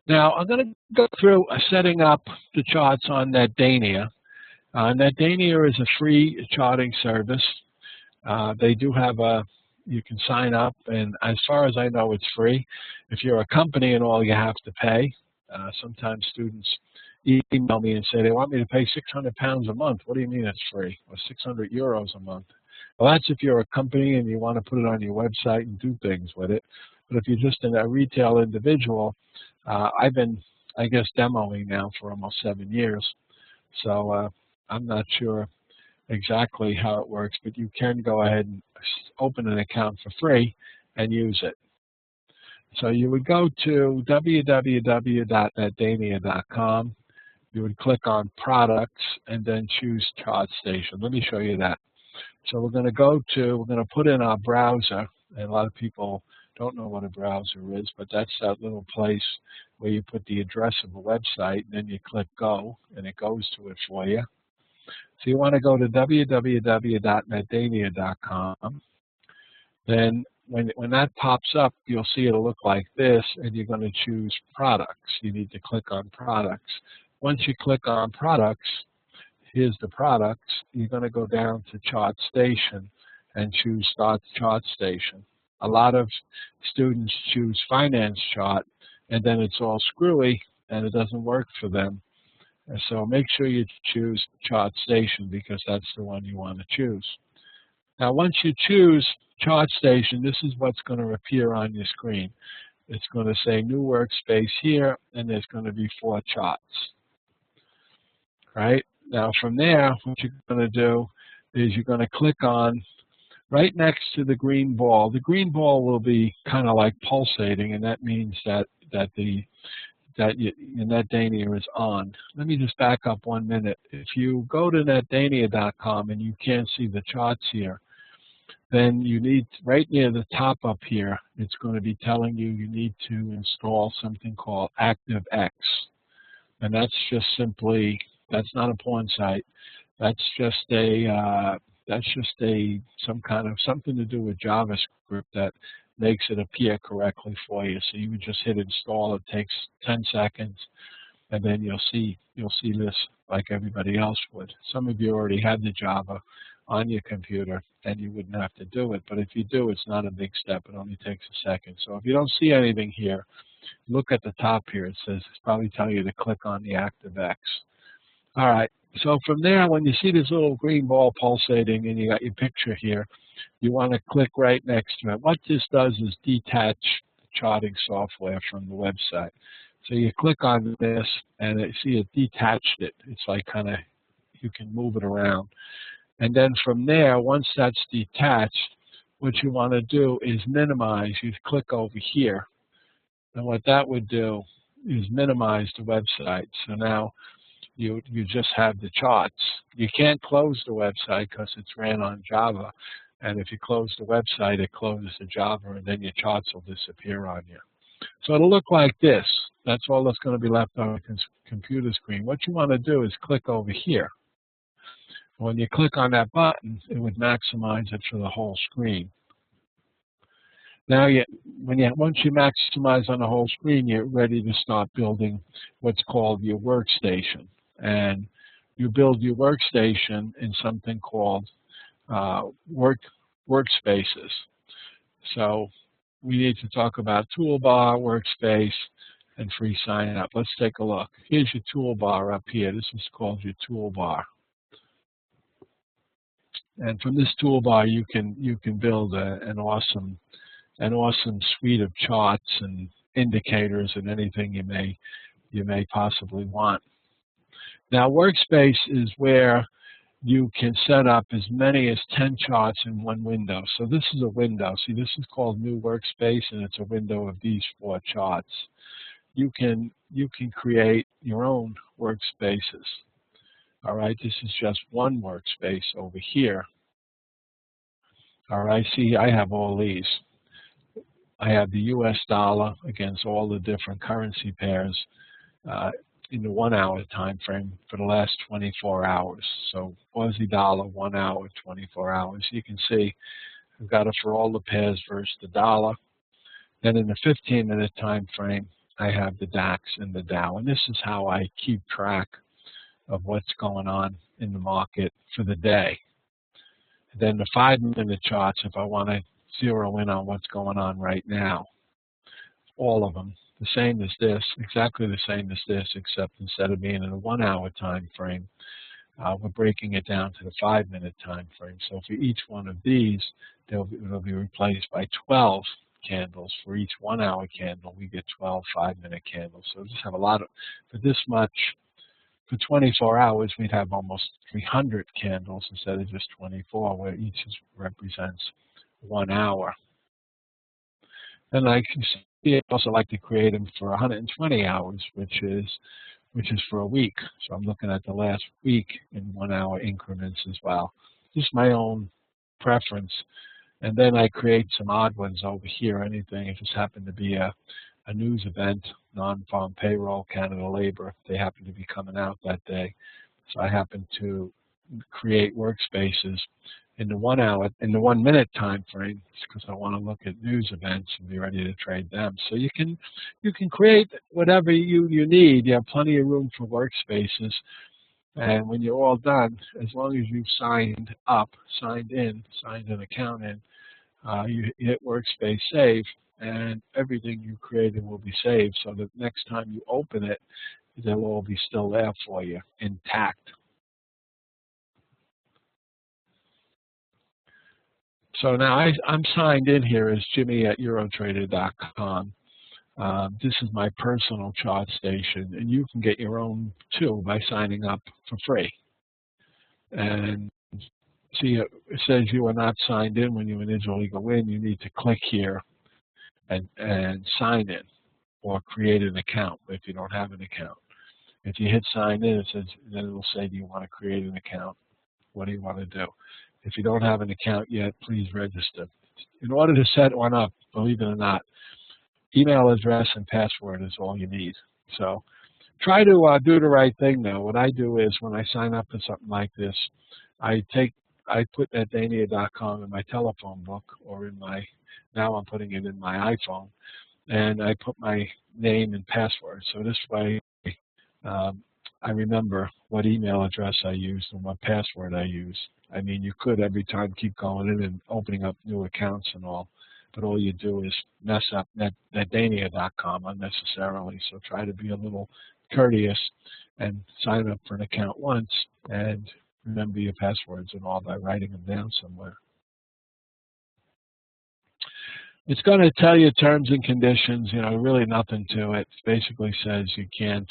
Now, I'm going to go through setting up the charts on NetDania. NetDania is a free charting service. They do have you can sign up, and as far as I know, it's free. If you're a company and all, you have to pay. Sometimes students email me and say they want me to pay 600 pounds a month. What do you mean it's free? Or 600 euros a month? Well, that's if you're a company and you want to put it on your website and do things with it. But if you're just a retail individual, I've been, I guess, demoing now for almost 7 years. So I'm not sure exactly how it works, but you can go ahead and open an account for free and use it. So you would go to www.netdania.com. You would click on Products and then choose ChartStation. Let me show you that. So we're going to put in our browser, and a lot of people don't know what a browser is, but that's that little place where you put the address of a website, and then you click Go, and it goes to it for you. So you want to go to www.netdania.com. Then when that pops up, you'll see it'll look like this, and you're going to choose Products. You need to click on Products. Once you click on Products, here's the products. You're going to go down to ChartStation and choose Start ChartStation. A lot of students choose Finance Chart, and then it's all screwy, and it doesn't work for them. And so make sure you choose ChartStation because that's the one you want to choose. Now, once you choose ChartStation, this is what's going to appear on your screen. It's going to say New Workspace here, and there's going to be 4 charts. Right? Now, from there, what you're going to do is you're going to click on right next to the green ball. The green ball will be kind of like pulsating, and that means that NetDania is on. Let me just back up 1 minute. If you go to netdania.com and you can't see the charts here, then you need, right near the top up here, it's going to be telling you you need to install something called ActiveX. And that's just simply, that's not a porn site. That's just something to do with JavaScript that makes it appear correctly for you. So you would just hit install. It takes 10 seconds, and then you'll see this like everybody else would. Some of you already have the Java on your computer, and you wouldn't have to do it. But if you do, it's not a big step. It only takes a second. So if you don't see anything here, look at the top here. It says, it's probably telling you to click on the ActiveX. All right. So from there, when you see this little green ball pulsating and you got your picture here, you want to click right next to it. What this does is detach the charting software from the website. So you click on this, and see it detached it. It's like kind of, you can move it around. And then from there, once that's detached, what you want to do is minimize. You click over here. And what that would do is minimize the website. So now you just have the charts. You can't close the website because it's ran on Java. And if you close the website, it closes the Java, and then your charts will disappear on you. So it'll look like this. That's all that's going to be left on the computer screen. What you want to do is click over here. When you click on that button, it would maximize it for the whole screen. Now, once you maximize on the whole screen, you're ready to start building what's called your workstation. And you build your workstation in something called workspaces. So we need to talk about toolbar, workspace, and free sign up. Let's take a look. Here's your toolbar up here. This is called your toolbar. And from this toolbar, you can build an awesome suite of charts and indicators and anything you may possibly want. Now, Workspace is where you can set up as many as 10 charts in one window. So this is a window. See, this is called New Workspace, and it's a window of these 4 charts. You can create your own workspaces. All right, this is just one workspace over here. All right, see, I have all these. I have the US dollar against all the different currency pairs in the 1 hour time frame for the last 24 hours. So Aussie dollar, 1 hour, 24 hours. You can see I've got it for all the pairs versus the dollar. Then in the 15-minute time frame, I have the DAX and the Dow. And this is how I keep track of what's going on in the market for the day. Then the 5-minute charts, if I want to zero in on what's going on right now. All of them, the same as this, exactly the same as this, except instead of being in a 1 hour time frame, we're breaking it down to the 5-minute time frame. So for each one of these, it'll be replaced by 12 candles. For each 1 hour candle, we get 12 5-minute candles. So just have a lot of, for this much for 24 hours, we'd have almost 300 candles instead of just 24, where each represents 1 hour. And I can see I also like to create them for 120 hours, which is for a week. So I'm looking at the last week in 1 hour increments as well. Just my own preference. And then I create some odd ones over here. Anything, if this happened to be a news event, non-farm payroll, Canada labor, they happen to be coming out that day. So I happen to create workspaces in the 1 hour, in the 1 minute time frame, because I want to look at news events and be ready to trade them. So you can create whatever you need. You have plenty of room for workspaces. And when you're all done, as long as you've signed an account in, you hit Workspace Save, and everything you created will be saved, so that next time you open it, they'll all be still there for you, intact. So now I'm signed in here as Jimmy at Eurotrader.com. This is my personal chart station, and you can get your own too by signing up for free. And see, it says you are not signed in when you initially go in. You need to click here and sign in or create an account if you don't have an account. If you hit sign in, then it will say, do you want to create an account? What do you want to do? If you don't have an account yet, please register. In order to set one up, believe it or not, email address and password is all you need. So try to do the right thing, though. What I do is when I sign up for something like this, I put Dania.com in my telephone book, or in my, now I'm putting it in my iPhone, and I put my name and password. So this way I remember what email address I used and what password I used. I mean, you could every time keep going in and opening up new accounts and all, but all you do is mess up Dania.com unnecessarily. So try to be a little courteous and sign up for an account once and remember your passwords and all by writing them down somewhere. It's going to tell you terms and conditions, really nothing to it. It basically says you can't,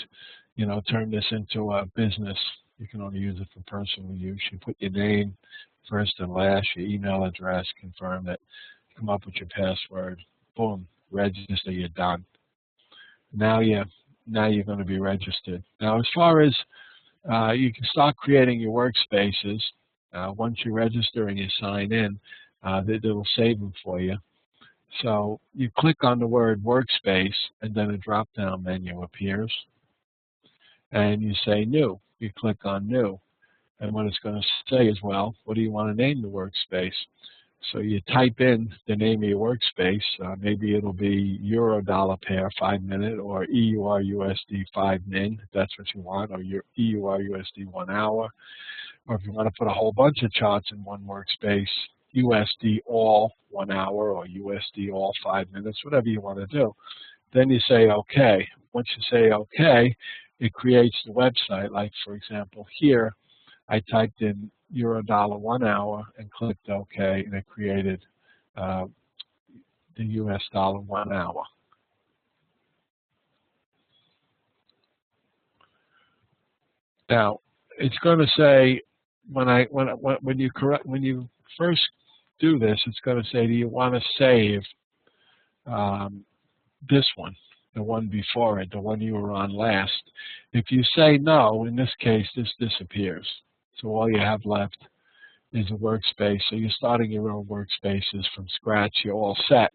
turn this into a business. You can only use it for personal use. You put your name first and last, your email address, confirm it, come up with your password, boom, register, you're done. Now you're going to be registered. Now, as far as you can start creating your workspaces. Once you register and you sign in, it'll save them for you. So you click on the word workspace, and then a drop-down menu appears. And you say new. You click on new. And what it's going to say is, well, what do you want to name the workspace? So you type in the name of your workspace. Maybe it'll be Euro dollar pair 5 minute, or EUR USD 5 min, if that's what you want, or your EUR USD 1 hour. Or if you want to put a whole bunch of charts in one workspace, USD all 1 hour, or USD all 5 minutes, whatever you want to do. Then you say OK. Once you say OK, it creates the website. Like, for example, here, I typed in Euro dollar 1 hour and clicked OK, and it created the US dollar 1 hour. Now, it's going to say when you first do this, it's going to say, do you want to save this one, the one before it, the one you were on last? If you say no, in this case, this disappears. So all you have left is a workspace. So you're starting your own workspaces from scratch. You're all set.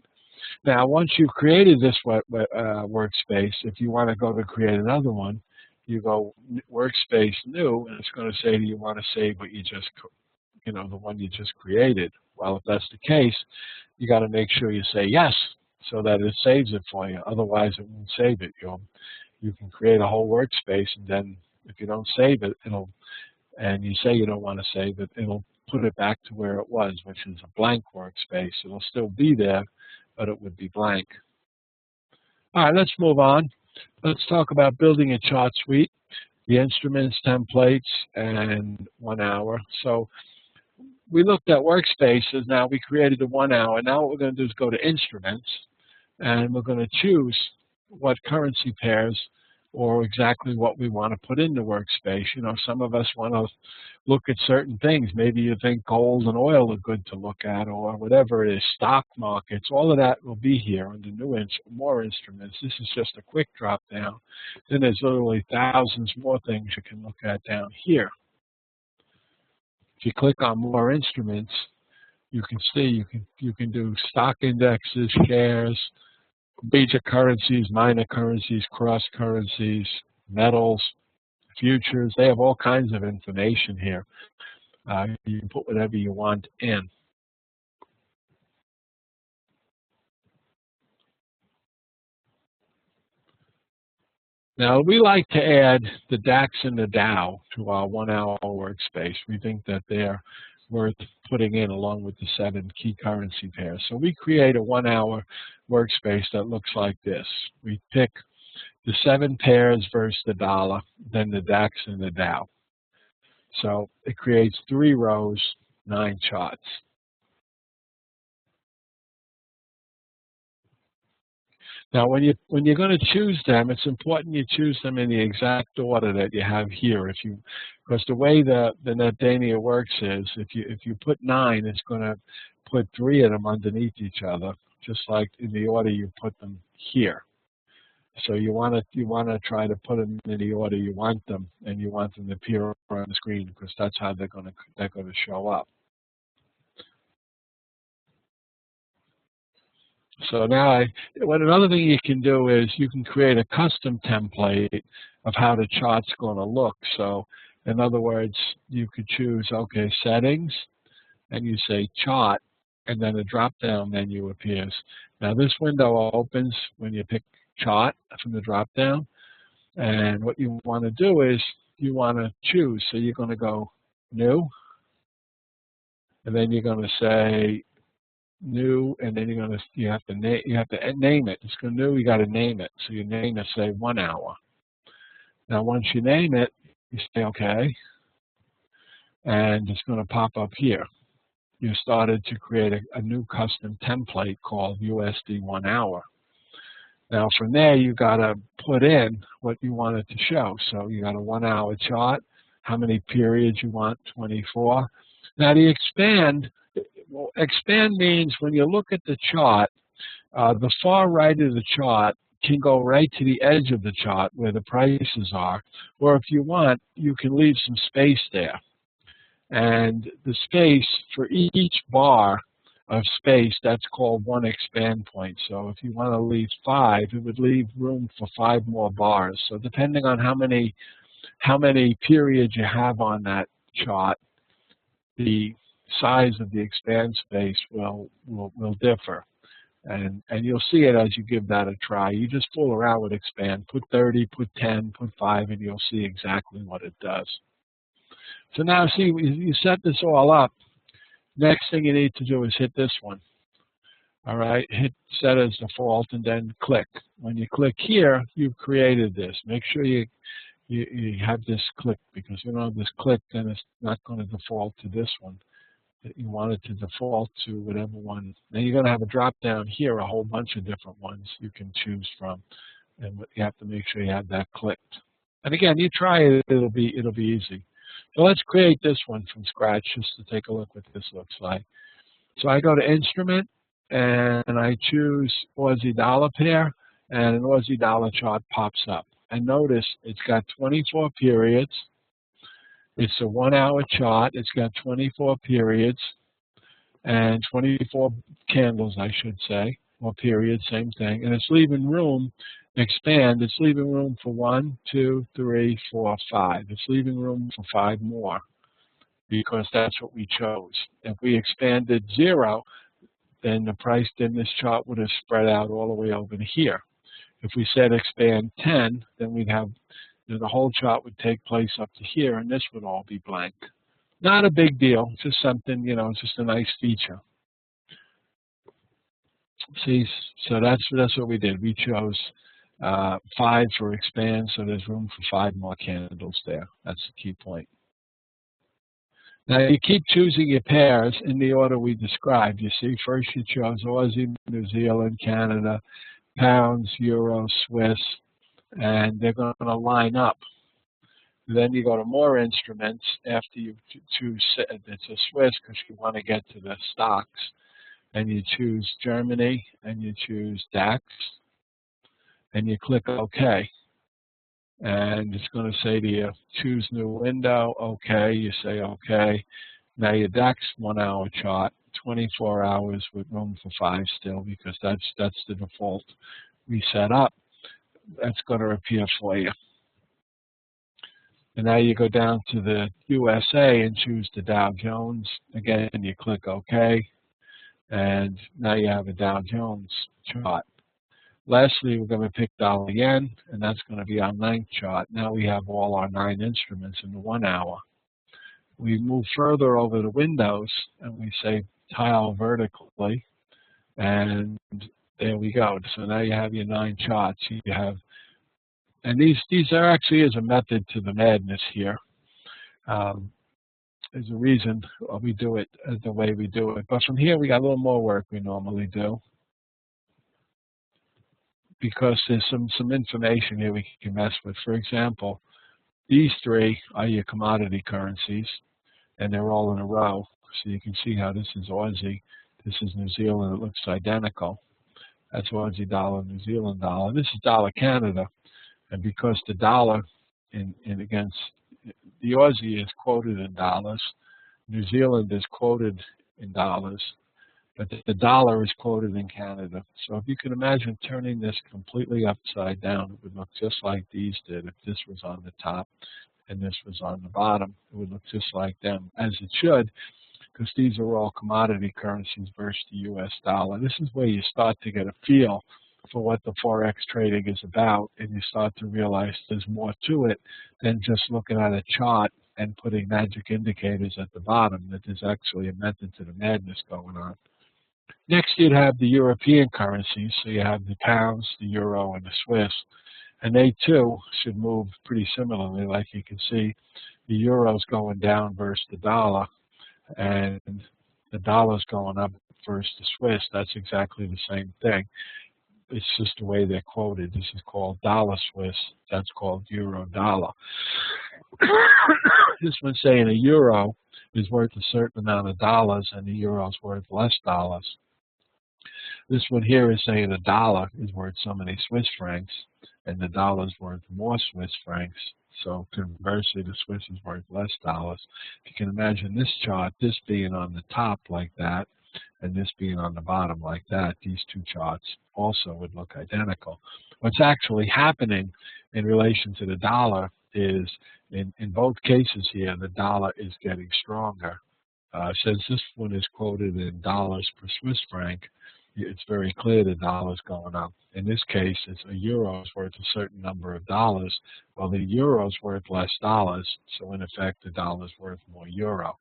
Now, once you've created this workspace, if you want to go to create another one, you go workspace new, and it's going to say, do you want to save what you just, the one you just created? Well, if that's the case, you got to make sure you say yes, so that it saves it for you. Otherwise, it won't save it. You can create a whole workspace, and then if you don't save it, and you say you don't want to save it, it'll put it back to where it was, which is a blank workspace. It'll still be there, but it would be blank. All right, let's move on. Let's talk about building a chart suite, the instruments, templates, and 1 hour. So we looked at workspaces. Now we created the 1 hour. Now what we're going to do is go to instruments, and we're going to choose what currency pairs or exactly what we want to put in the workspace. You know, some of us want to look at certain things. Maybe you think gold and oil are good to look at, or whatever it is, stock markets. All of that will be here under more instruments. This is just a quick drop down. Then there's literally thousands more things you can look at down here. If you click on more instruments, you can see you can do stock indexes, shares, major currencies, minor currencies, cross currencies, metals, futures. They have all kinds of information here. You can put whatever you want in. Now, we like to add the DAX and the Dow to our 1 hour workspace. We think that they're worth putting in along with the 7 key currency pairs. So we create a 1 hour workspace that looks like this. We pick the 7 pairs versus the dollar, then the DAX and the Dow. So it creates 3 rows, 9 charts. Now, when you're going to choose them, it's important you choose them in the exact order that you have here. Because the way the NetDania works is, if you put 9, it's going to put 3 of them underneath each other, just like in the order you put them here. So you want to try to put them in the order you want them, and you want them to appear on the screen, because that's how they're going to show up. So now, another thing you can do is you can create a custom template of how the chart's going to look. So, in other words, you could choose, okay, settings, and you say chart, and then a drop-down menu appears. Now, this window opens when you pick chart from the drop-down, and what you want to do is you want to choose. So you're going to go new, and then you're going to say new, and then you have to name it. It's going new. You got to name it. So you name it, say 1 hour. Now, once you name it, you say OK, and it's going to pop up here. You started to create a new custom template called USD 1 hour. Now, from there, you got to put in what you want it to show. So you got a 1 hour chart. How many periods you want? 24. Now, the expand. Well, expand means when you look at the chart, the far right of the chart can go right to the edge of the chart where the prices are, or if you want, you can leave some space there. And the space for each bar of space, that's called 1 expand point. So if you want to leave 5, it would leave room for 5 more bars. So depending on how many periods you have on that chart, the size of the expand space will differ, and you'll see it as you give that a try. You just fool around with expand, put 30, put 10, put 5, and you'll see exactly what it does. So now, see, you set this all up. Next thing you need to do is hit this one. All right, hit set as default, and then click. When you click here, you've created this. Make sure you have this click, because if you don't have this click, then it's not going to default to this one. You want it to default to whatever one. Now you're going to have a drop down here, a whole bunch of different ones you can choose from, and you have to make sure you have that clicked. And again, you try it; it'll be easy. So let's create this one from scratch just to take a look what this looks like. So I go to Instrument, and I choose Aussie dollar pair, and an Aussie dollar chart pops up. And notice it's got 24 periods. It's a 1 hour chart. It's got 24 periods and 24 candles, I should say, or periods, same thing. And it's leaving room, expand, it's leaving room for 1, 2, 3, 4, 5. It's leaving room for 5 more, because that's what we chose. If we expanded 0, then the price in this chart would have spread out all the way over to here. If we said expand 10, then we'd have the whole chart would take place up to here, and this would all be blank. Not a big deal, just something, it's just a nice feature. See, so that's what we did. We chose 5 for expand, so there's room for 5 more candles there. That's the key point. Now you keep choosing your pairs in the order we described. You see, first you chose Aussie, New Zealand, Canada, pounds, euro, Swiss, and they're going to line up. Then you go to more instruments after you choose, it's a Swiss because you want to get to the stocks, and you choose Germany, and you choose DAX, and you click OK. And it's going to say to you, choose new window, OK, you say OK. Now your DAX 1 hour chart, 24 hours with room for 5 still, because that's the default we set up. That's going to appear for you. And now you go down to the USA and choose the Dow Jones. Again, you click OK. And now you have a Dow Jones chart. Lastly, we're going to pick dollar yen, and that's going to be our 9th chart. Now we have all our 9 instruments in the 1 hour. We move further over the windows, and we say tile vertically, and there we go. So now you have your 9 charts. You have, and these are actually is a method to the madness here. There's a reason we do it the way we do it. But from here, we got a little more work we normally do, because there's some information here we can mess with. For example, these 3 are your commodity currencies, and they're all in a row. So you can see how this is Aussie, this is New Zealand. It looks identical. That's Aussie dollar, New Zealand dollar. This is dollar Canada, and because the dollar against the Aussie is quoted in dollars, New Zealand is quoted in dollars, but the dollar is quoted in Canada. So if you can imagine turning this completely upside down, it would look just like these did. If this was on the top and this was on the bottom, it would look just like them, as it should, because these are all commodity currencies versus the US dollar. This is where you start to get a feel for what the Forex trading is about, and you start to realize there's more to it than just looking at a chart and putting magic indicators at the bottom, that there's actually a method to the madness going on. Next, you'd have the European currencies. So you have the pounds, the euro, and the Swiss. And they, too, should move pretty similarly. Like you can see, the euro's going down versus the dollar, and the dollar's going up versus the Swiss. That's exactly the same thing. It's just the way they're quoted. This is called dollar Swiss. That's called euro dollar. This one's saying a euro is worth a certain amount of dollars, and the euro is worth less dollars. This one here is saying a dollar is worth so many Swiss francs, and the dollar is worth more Swiss francs. So conversely, the Swiss is worth less dollars. If you can imagine this chart, this being on the top like that, and this being on the bottom like that, these 2 charts also would look identical. What's actually happening in relation to the dollar is, in both cases here, the dollar is getting stronger. Since this one is quoted in dollars per Swiss franc, it's very clear the dollar is going up. In this case, it's a euro is worth a certain number of dollars, while the euro is worth less dollars. So in effect, the dollar is worth more euro.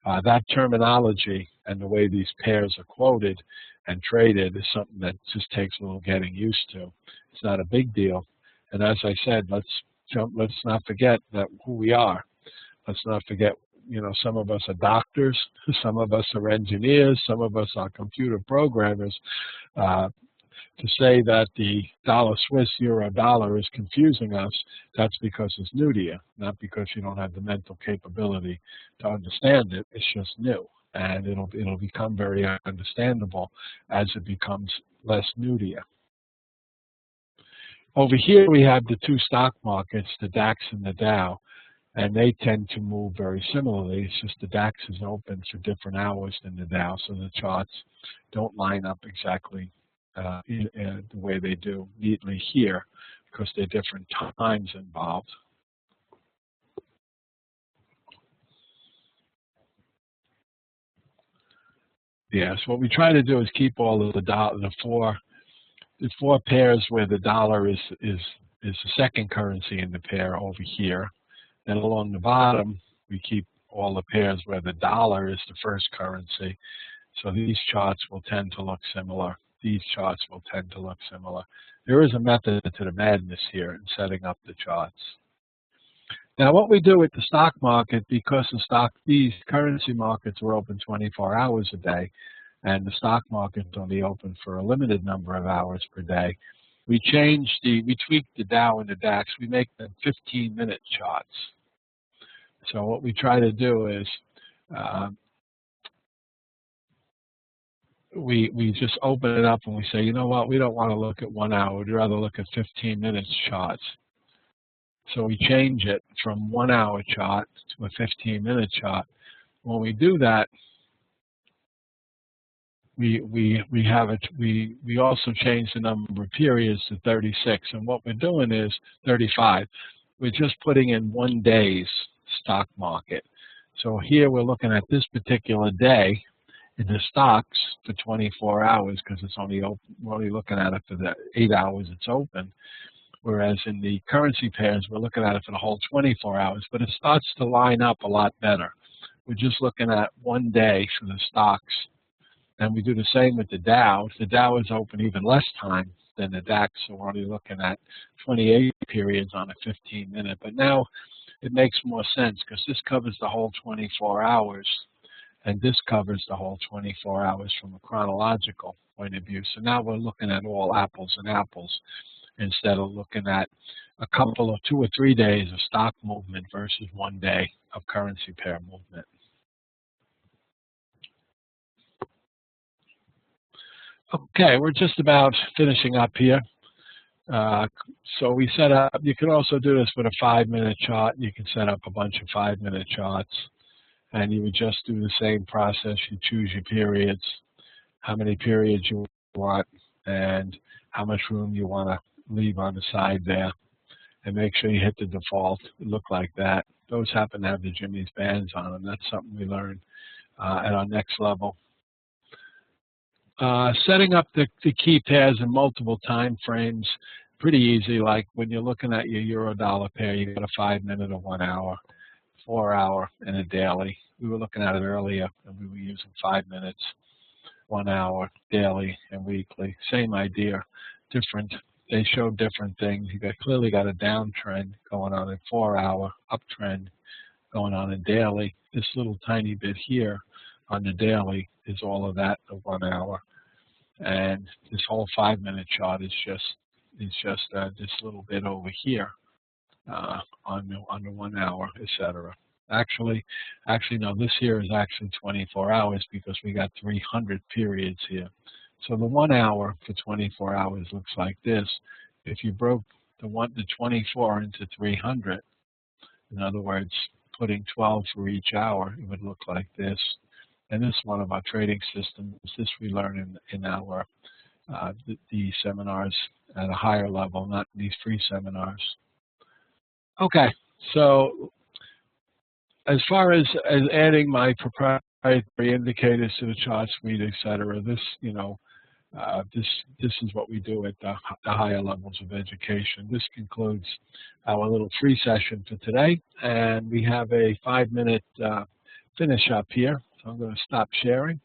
That terminology and the way these pairs are quoted and traded is something that just takes a little getting used to. It's not a big deal. And as I said, let's not forget that who we are. Let's not forget, you know, some of us are doctors, some of us are engineers, some of us are computer programmers. To say that the dollar Swiss, euro dollar is confusing us, that's because it's new to you, not because you don't have the mental capability to understand it. It's just new, and it'll become very understandable as it becomes less new to you. Over here we have the 2 stock markets, the DAX and the Dow, and they tend to move very similarly. It's just the DAX is open for different hours than the Dow, so the charts don't line up exactly the way they do neatly here, because there are different times involved. Yes, what we try to do is keep all of the four pairs where the dollar is the second currency in the pair over here. Then along the bottom, we keep all the pairs where the dollar is the first currency. So these charts will tend to look similar. These charts will tend to look similar. There is a method to the madness here in setting up the charts. Now, what we do with the stock market, because these currency markets are open 24 hours a day, and the stock market is only open for a limited number of hours per day, we tweaked the Dow and the DAX. We make them 15-minute charts. So what we try to do is we just open it up and we say, you know what, we don't want to look at 1 hour. We'd rather look at 15-minute charts. So we change it from 1 hour chart to a 15-minute chart. When we do that, we also change the number of periods to 36. And what we're doing is 35. We're just putting in 1 day's stock market. So here we're looking at this particular day in the stocks for 24 hours because it's only open, we're only looking at it for the 8 hours it's open. Whereas in the currency pairs, we're looking at it for the whole 24 hours, but it starts to line up a lot better. We're just looking at 1 day for the stocks. And we do the same with the Dow. The Dow is open even less time than the DAX, so we're only looking at 28 periods on a 15-minute. But now it makes more sense because this covers the whole 24 hours, and this covers the whole 24 hours from a chronological point of view. So now we're looking at all apples and apples instead of looking at a couple of 2 or 3 days of stock movement versus 1 day of currency pair movement. Okay, we're just about finishing up here. So we set up, you can also do this with a 5-minute chart. You can set up a bunch of 5-minute charts, and you would just do the same process. You choose your periods, how many periods you want, and how much room you want to leave on the side there, and make sure you hit the default. It look like that. Those happen to have the Jimmy's bands on them. That's something we learned at our next level. Setting up the key pairs in multiple time frames, pretty easy. Like when you're looking at your euro-dollar pair, you got a 5-minute, a 1 hour, 4 hour, and a daily. We were looking at it earlier, and we were using 5 minutes, 1 hour, daily, and weekly. Same idea, different. They show different things. You clearly got a downtrend going on in 4 hour, uptrend going on in daily. This little tiny bit here on the daily is all of that of 1 hour, and this whole 5-minute chart is just this little bit over here on the 1 hour, etc. Actually, no. This here is actually 24 hours because we got 300 periods here. So the 1 hour for 24 hours looks like this. If you broke the 24 into 300, in other words, putting 12 for each hour, it would look like this. And this is one of our trading systems. This we learn in our the seminars at a higher level, not these free seminars. Okay, so as far as adding my proprietary indicators to the chart suite, etc., this this is what we do at the higher levels of education. This concludes our little free session for today, and we have a 5-minute finish up here. So I'm going to stop sharing,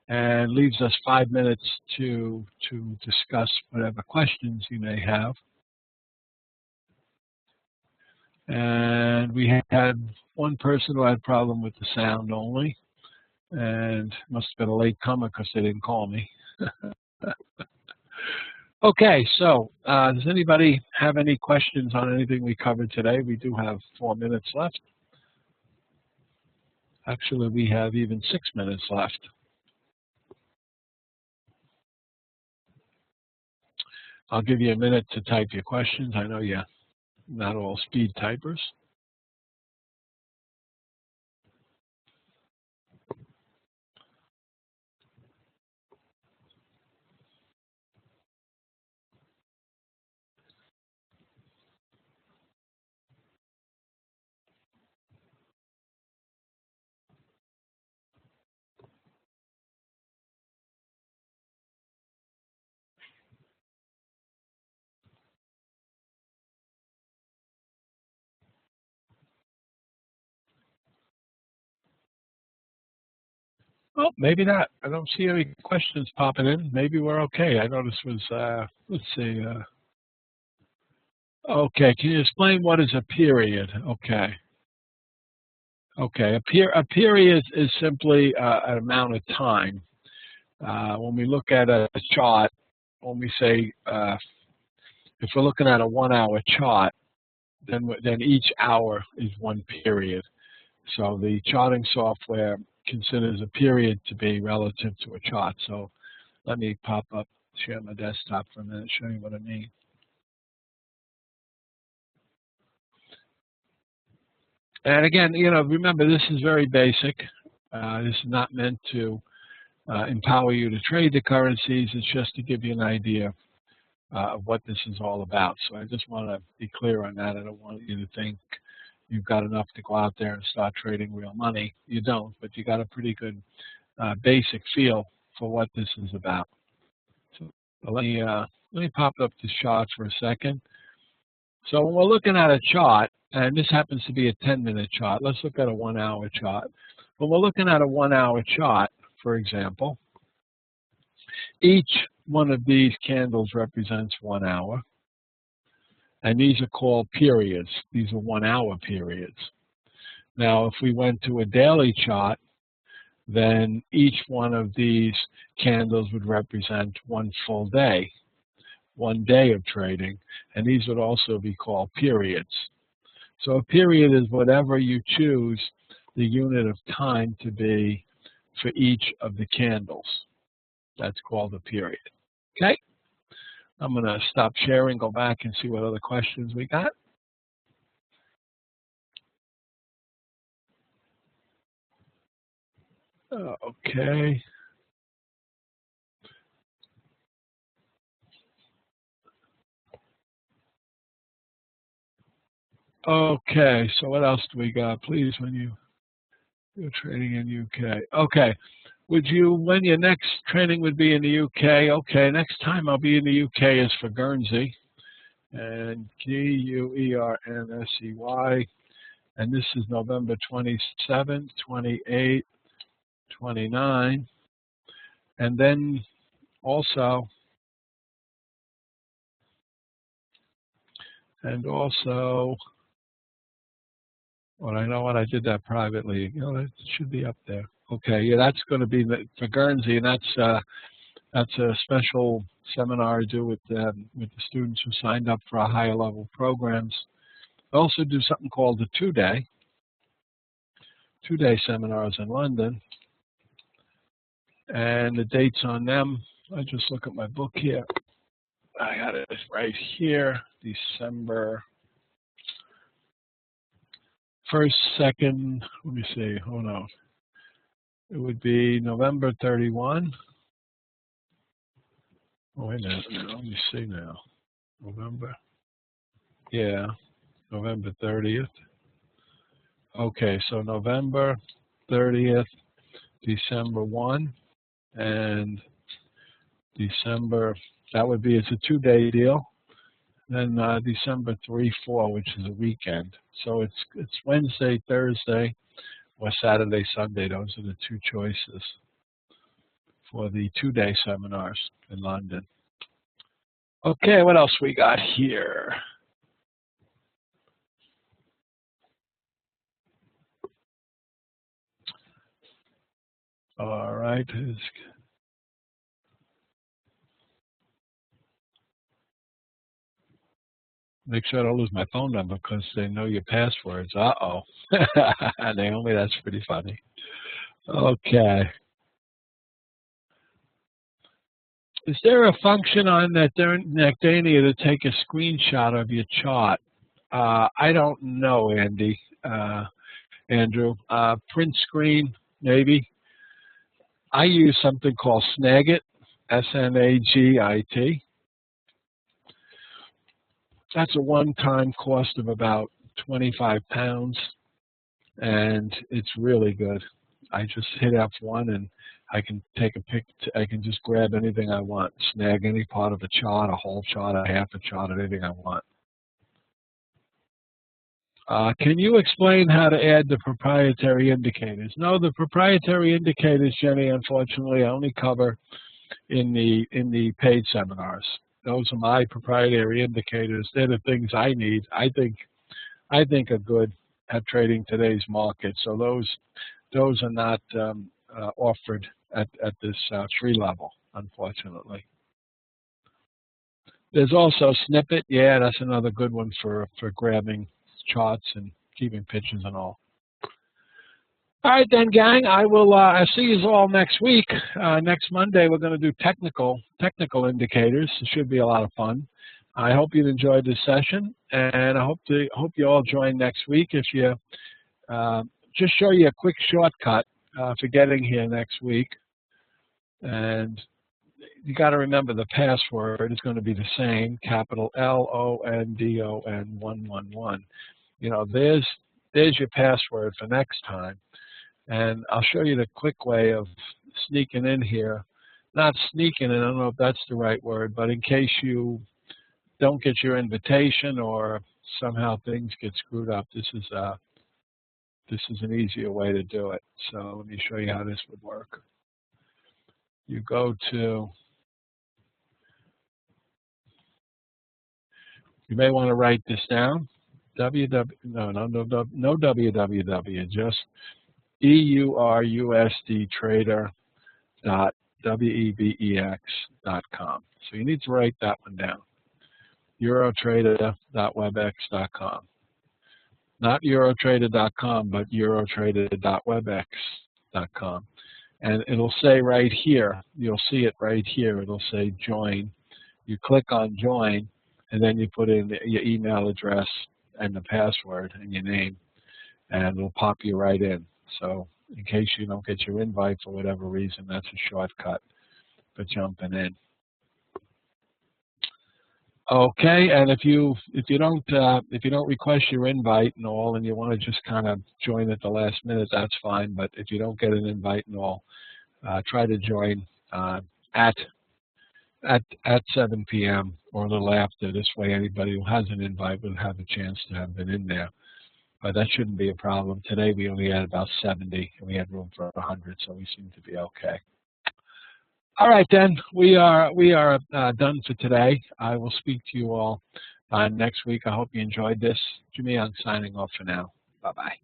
and leaves us 5 minutes to discuss whatever questions you may have. And we had one person who had a problem with the sound only, and must have been a late comer because they didn't call me. Okay, so does anybody have any questions on anything we covered today? We do have 4 minutes left. Actually, we have even 6 minutes left. I'll give you a minute to type your questions. I know you're not all speed typers. Oh, maybe not. I don't see any questions popping in. Maybe we're okay. I know this was, let's see. Okay, can you explain what is a period? Okay. Okay, a period is simply an amount of time. When we look at a chart, when we say if we're looking at a 1-hour chart, then each hour is one period. So the charting software considers a period to be relative to a chart. So let me share my desktop for a minute, show you what I mean. And again, remember, this is very basic. This is not meant to empower you to trade the currencies. It's just to give you an idea of what this is all about. So I just want to be clear on that. I don't want you to think you've got enough to go out there and start trading real money. You don't, but you got a pretty good basic feel for what this is about. So let me pop up this chart for a second. So when we're looking at a chart, and this happens to be a 10-minute chart, let's look at a 1-hour chart. When we're looking at a 1-hour chart, for example, each one of these candles represents 1 hour, and these are called periods. These are 1-hour periods. Now, if we went to a daily chart, then each one of these candles would represent 1 full day, 1 day of trading, and these would also be called periods. So a period is whatever you choose the unit of time to be for each of the candles. That's called a period. Okay? I'm going to stop sharing, go back and see what other questions we got. Okay. Okay, so what else do we got? Please, when you're trading in UK. Okay, when your next trading would be in the UK? Okay, next time I'll be in the UK is for Guernsey, and Guernsey, and this is November 27th, 28th, 29, and then also, well, I know what I did that privately. It should be up there. Okay, yeah, that's going to be for Guernsey, and that's a special seminar I do with the students who signed up for our higher level programs. I also do something called the two-day seminars in London, and the dates on them. I just look at my book here. I got it right here, December 1st, 2nd, let me see, hold on. It would be November 31. Oh, wait a minute, let me see now. November, yeah, November 30th. Okay, so November 30th, December 1, and December, that would be, it's a 2-day deal. Then December 3, 4, which is a weekend. So it's Wednesday, Thursday, or Saturday, Sunday. Those are the 2 choices for the 2-day seminars in London. Okay, what else we got here? All right. Make sure I don't lose my phone number because they know your passwords. Uh-oh. Naomi, that's pretty funny. Okay. Is there a function on that Nectania to take a screenshot of your chart? I don't know, Andrew. Print screen, maybe. I use something called Snagit, S-N-A-G-I-T. That's a one-time cost of about 25 pounds, and it's really good. I just hit F1 and I can take a pic. I can just grab anything I want, snag any part of a chart, a whole chart, a half a chart, anything I want. Can you explain how to add the proprietary indicators? No, the proprietary indicators, Jenny, unfortunately, I only cover in the paid seminars. Those are my proprietary indicators. They're the things I need. I think are good at trading today's market. So those are not offered at this free level, unfortunately. There's also Snippet. Yeah, that's another good one for grabbing charts and keeping pictures and all. All right then, gang. I will I'll see you all next week. Next Monday, we're going to do technical indicators. It should be a lot of fun. I hope you enjoyed this session, and I hope you all join next week. If you just show you a quick shortcut for getting here next week, and you got to remember the password is going to be the same, capital LONDON 111. You know, there's your password for next time. And I'll show you the quick way of sneaking in here. Not sneaking in, I don't know if that's the right word, but in case you don't get your invitation or somehow things get screwed up, this is an easier way to do it. So let me show you how this would work. You go to, you may want to write this down. No www, just EURUSD So you need to write that one down. Eurotrader.webex.com. Not Eurotrader.com, but Eurotrader.webex.com. And it'll say right here, you'll see it right here, it'll say join. You click on join, and then you put in your email address and the password and your name, and it'll pop you right in. So in case you don't get your invite for whatever reason, that's a shortcut for jumping in. Okay, and if you don't request your invite and all, and you want to just kind of join at the last minute, that's fine. But if you don't get an invite and all, try to join at 7 p.m. or a little after. This way, anybody who has an invite will have a chance to have been in there. But that shouldn't be a problem. Today we only had about 70, and we had room for 100, so we seem to be okay. All right, then. We are done for today. I will speak to you all next week. I hope you enjoyed this. Jimmy, I'm signing off for now. Bye-bye.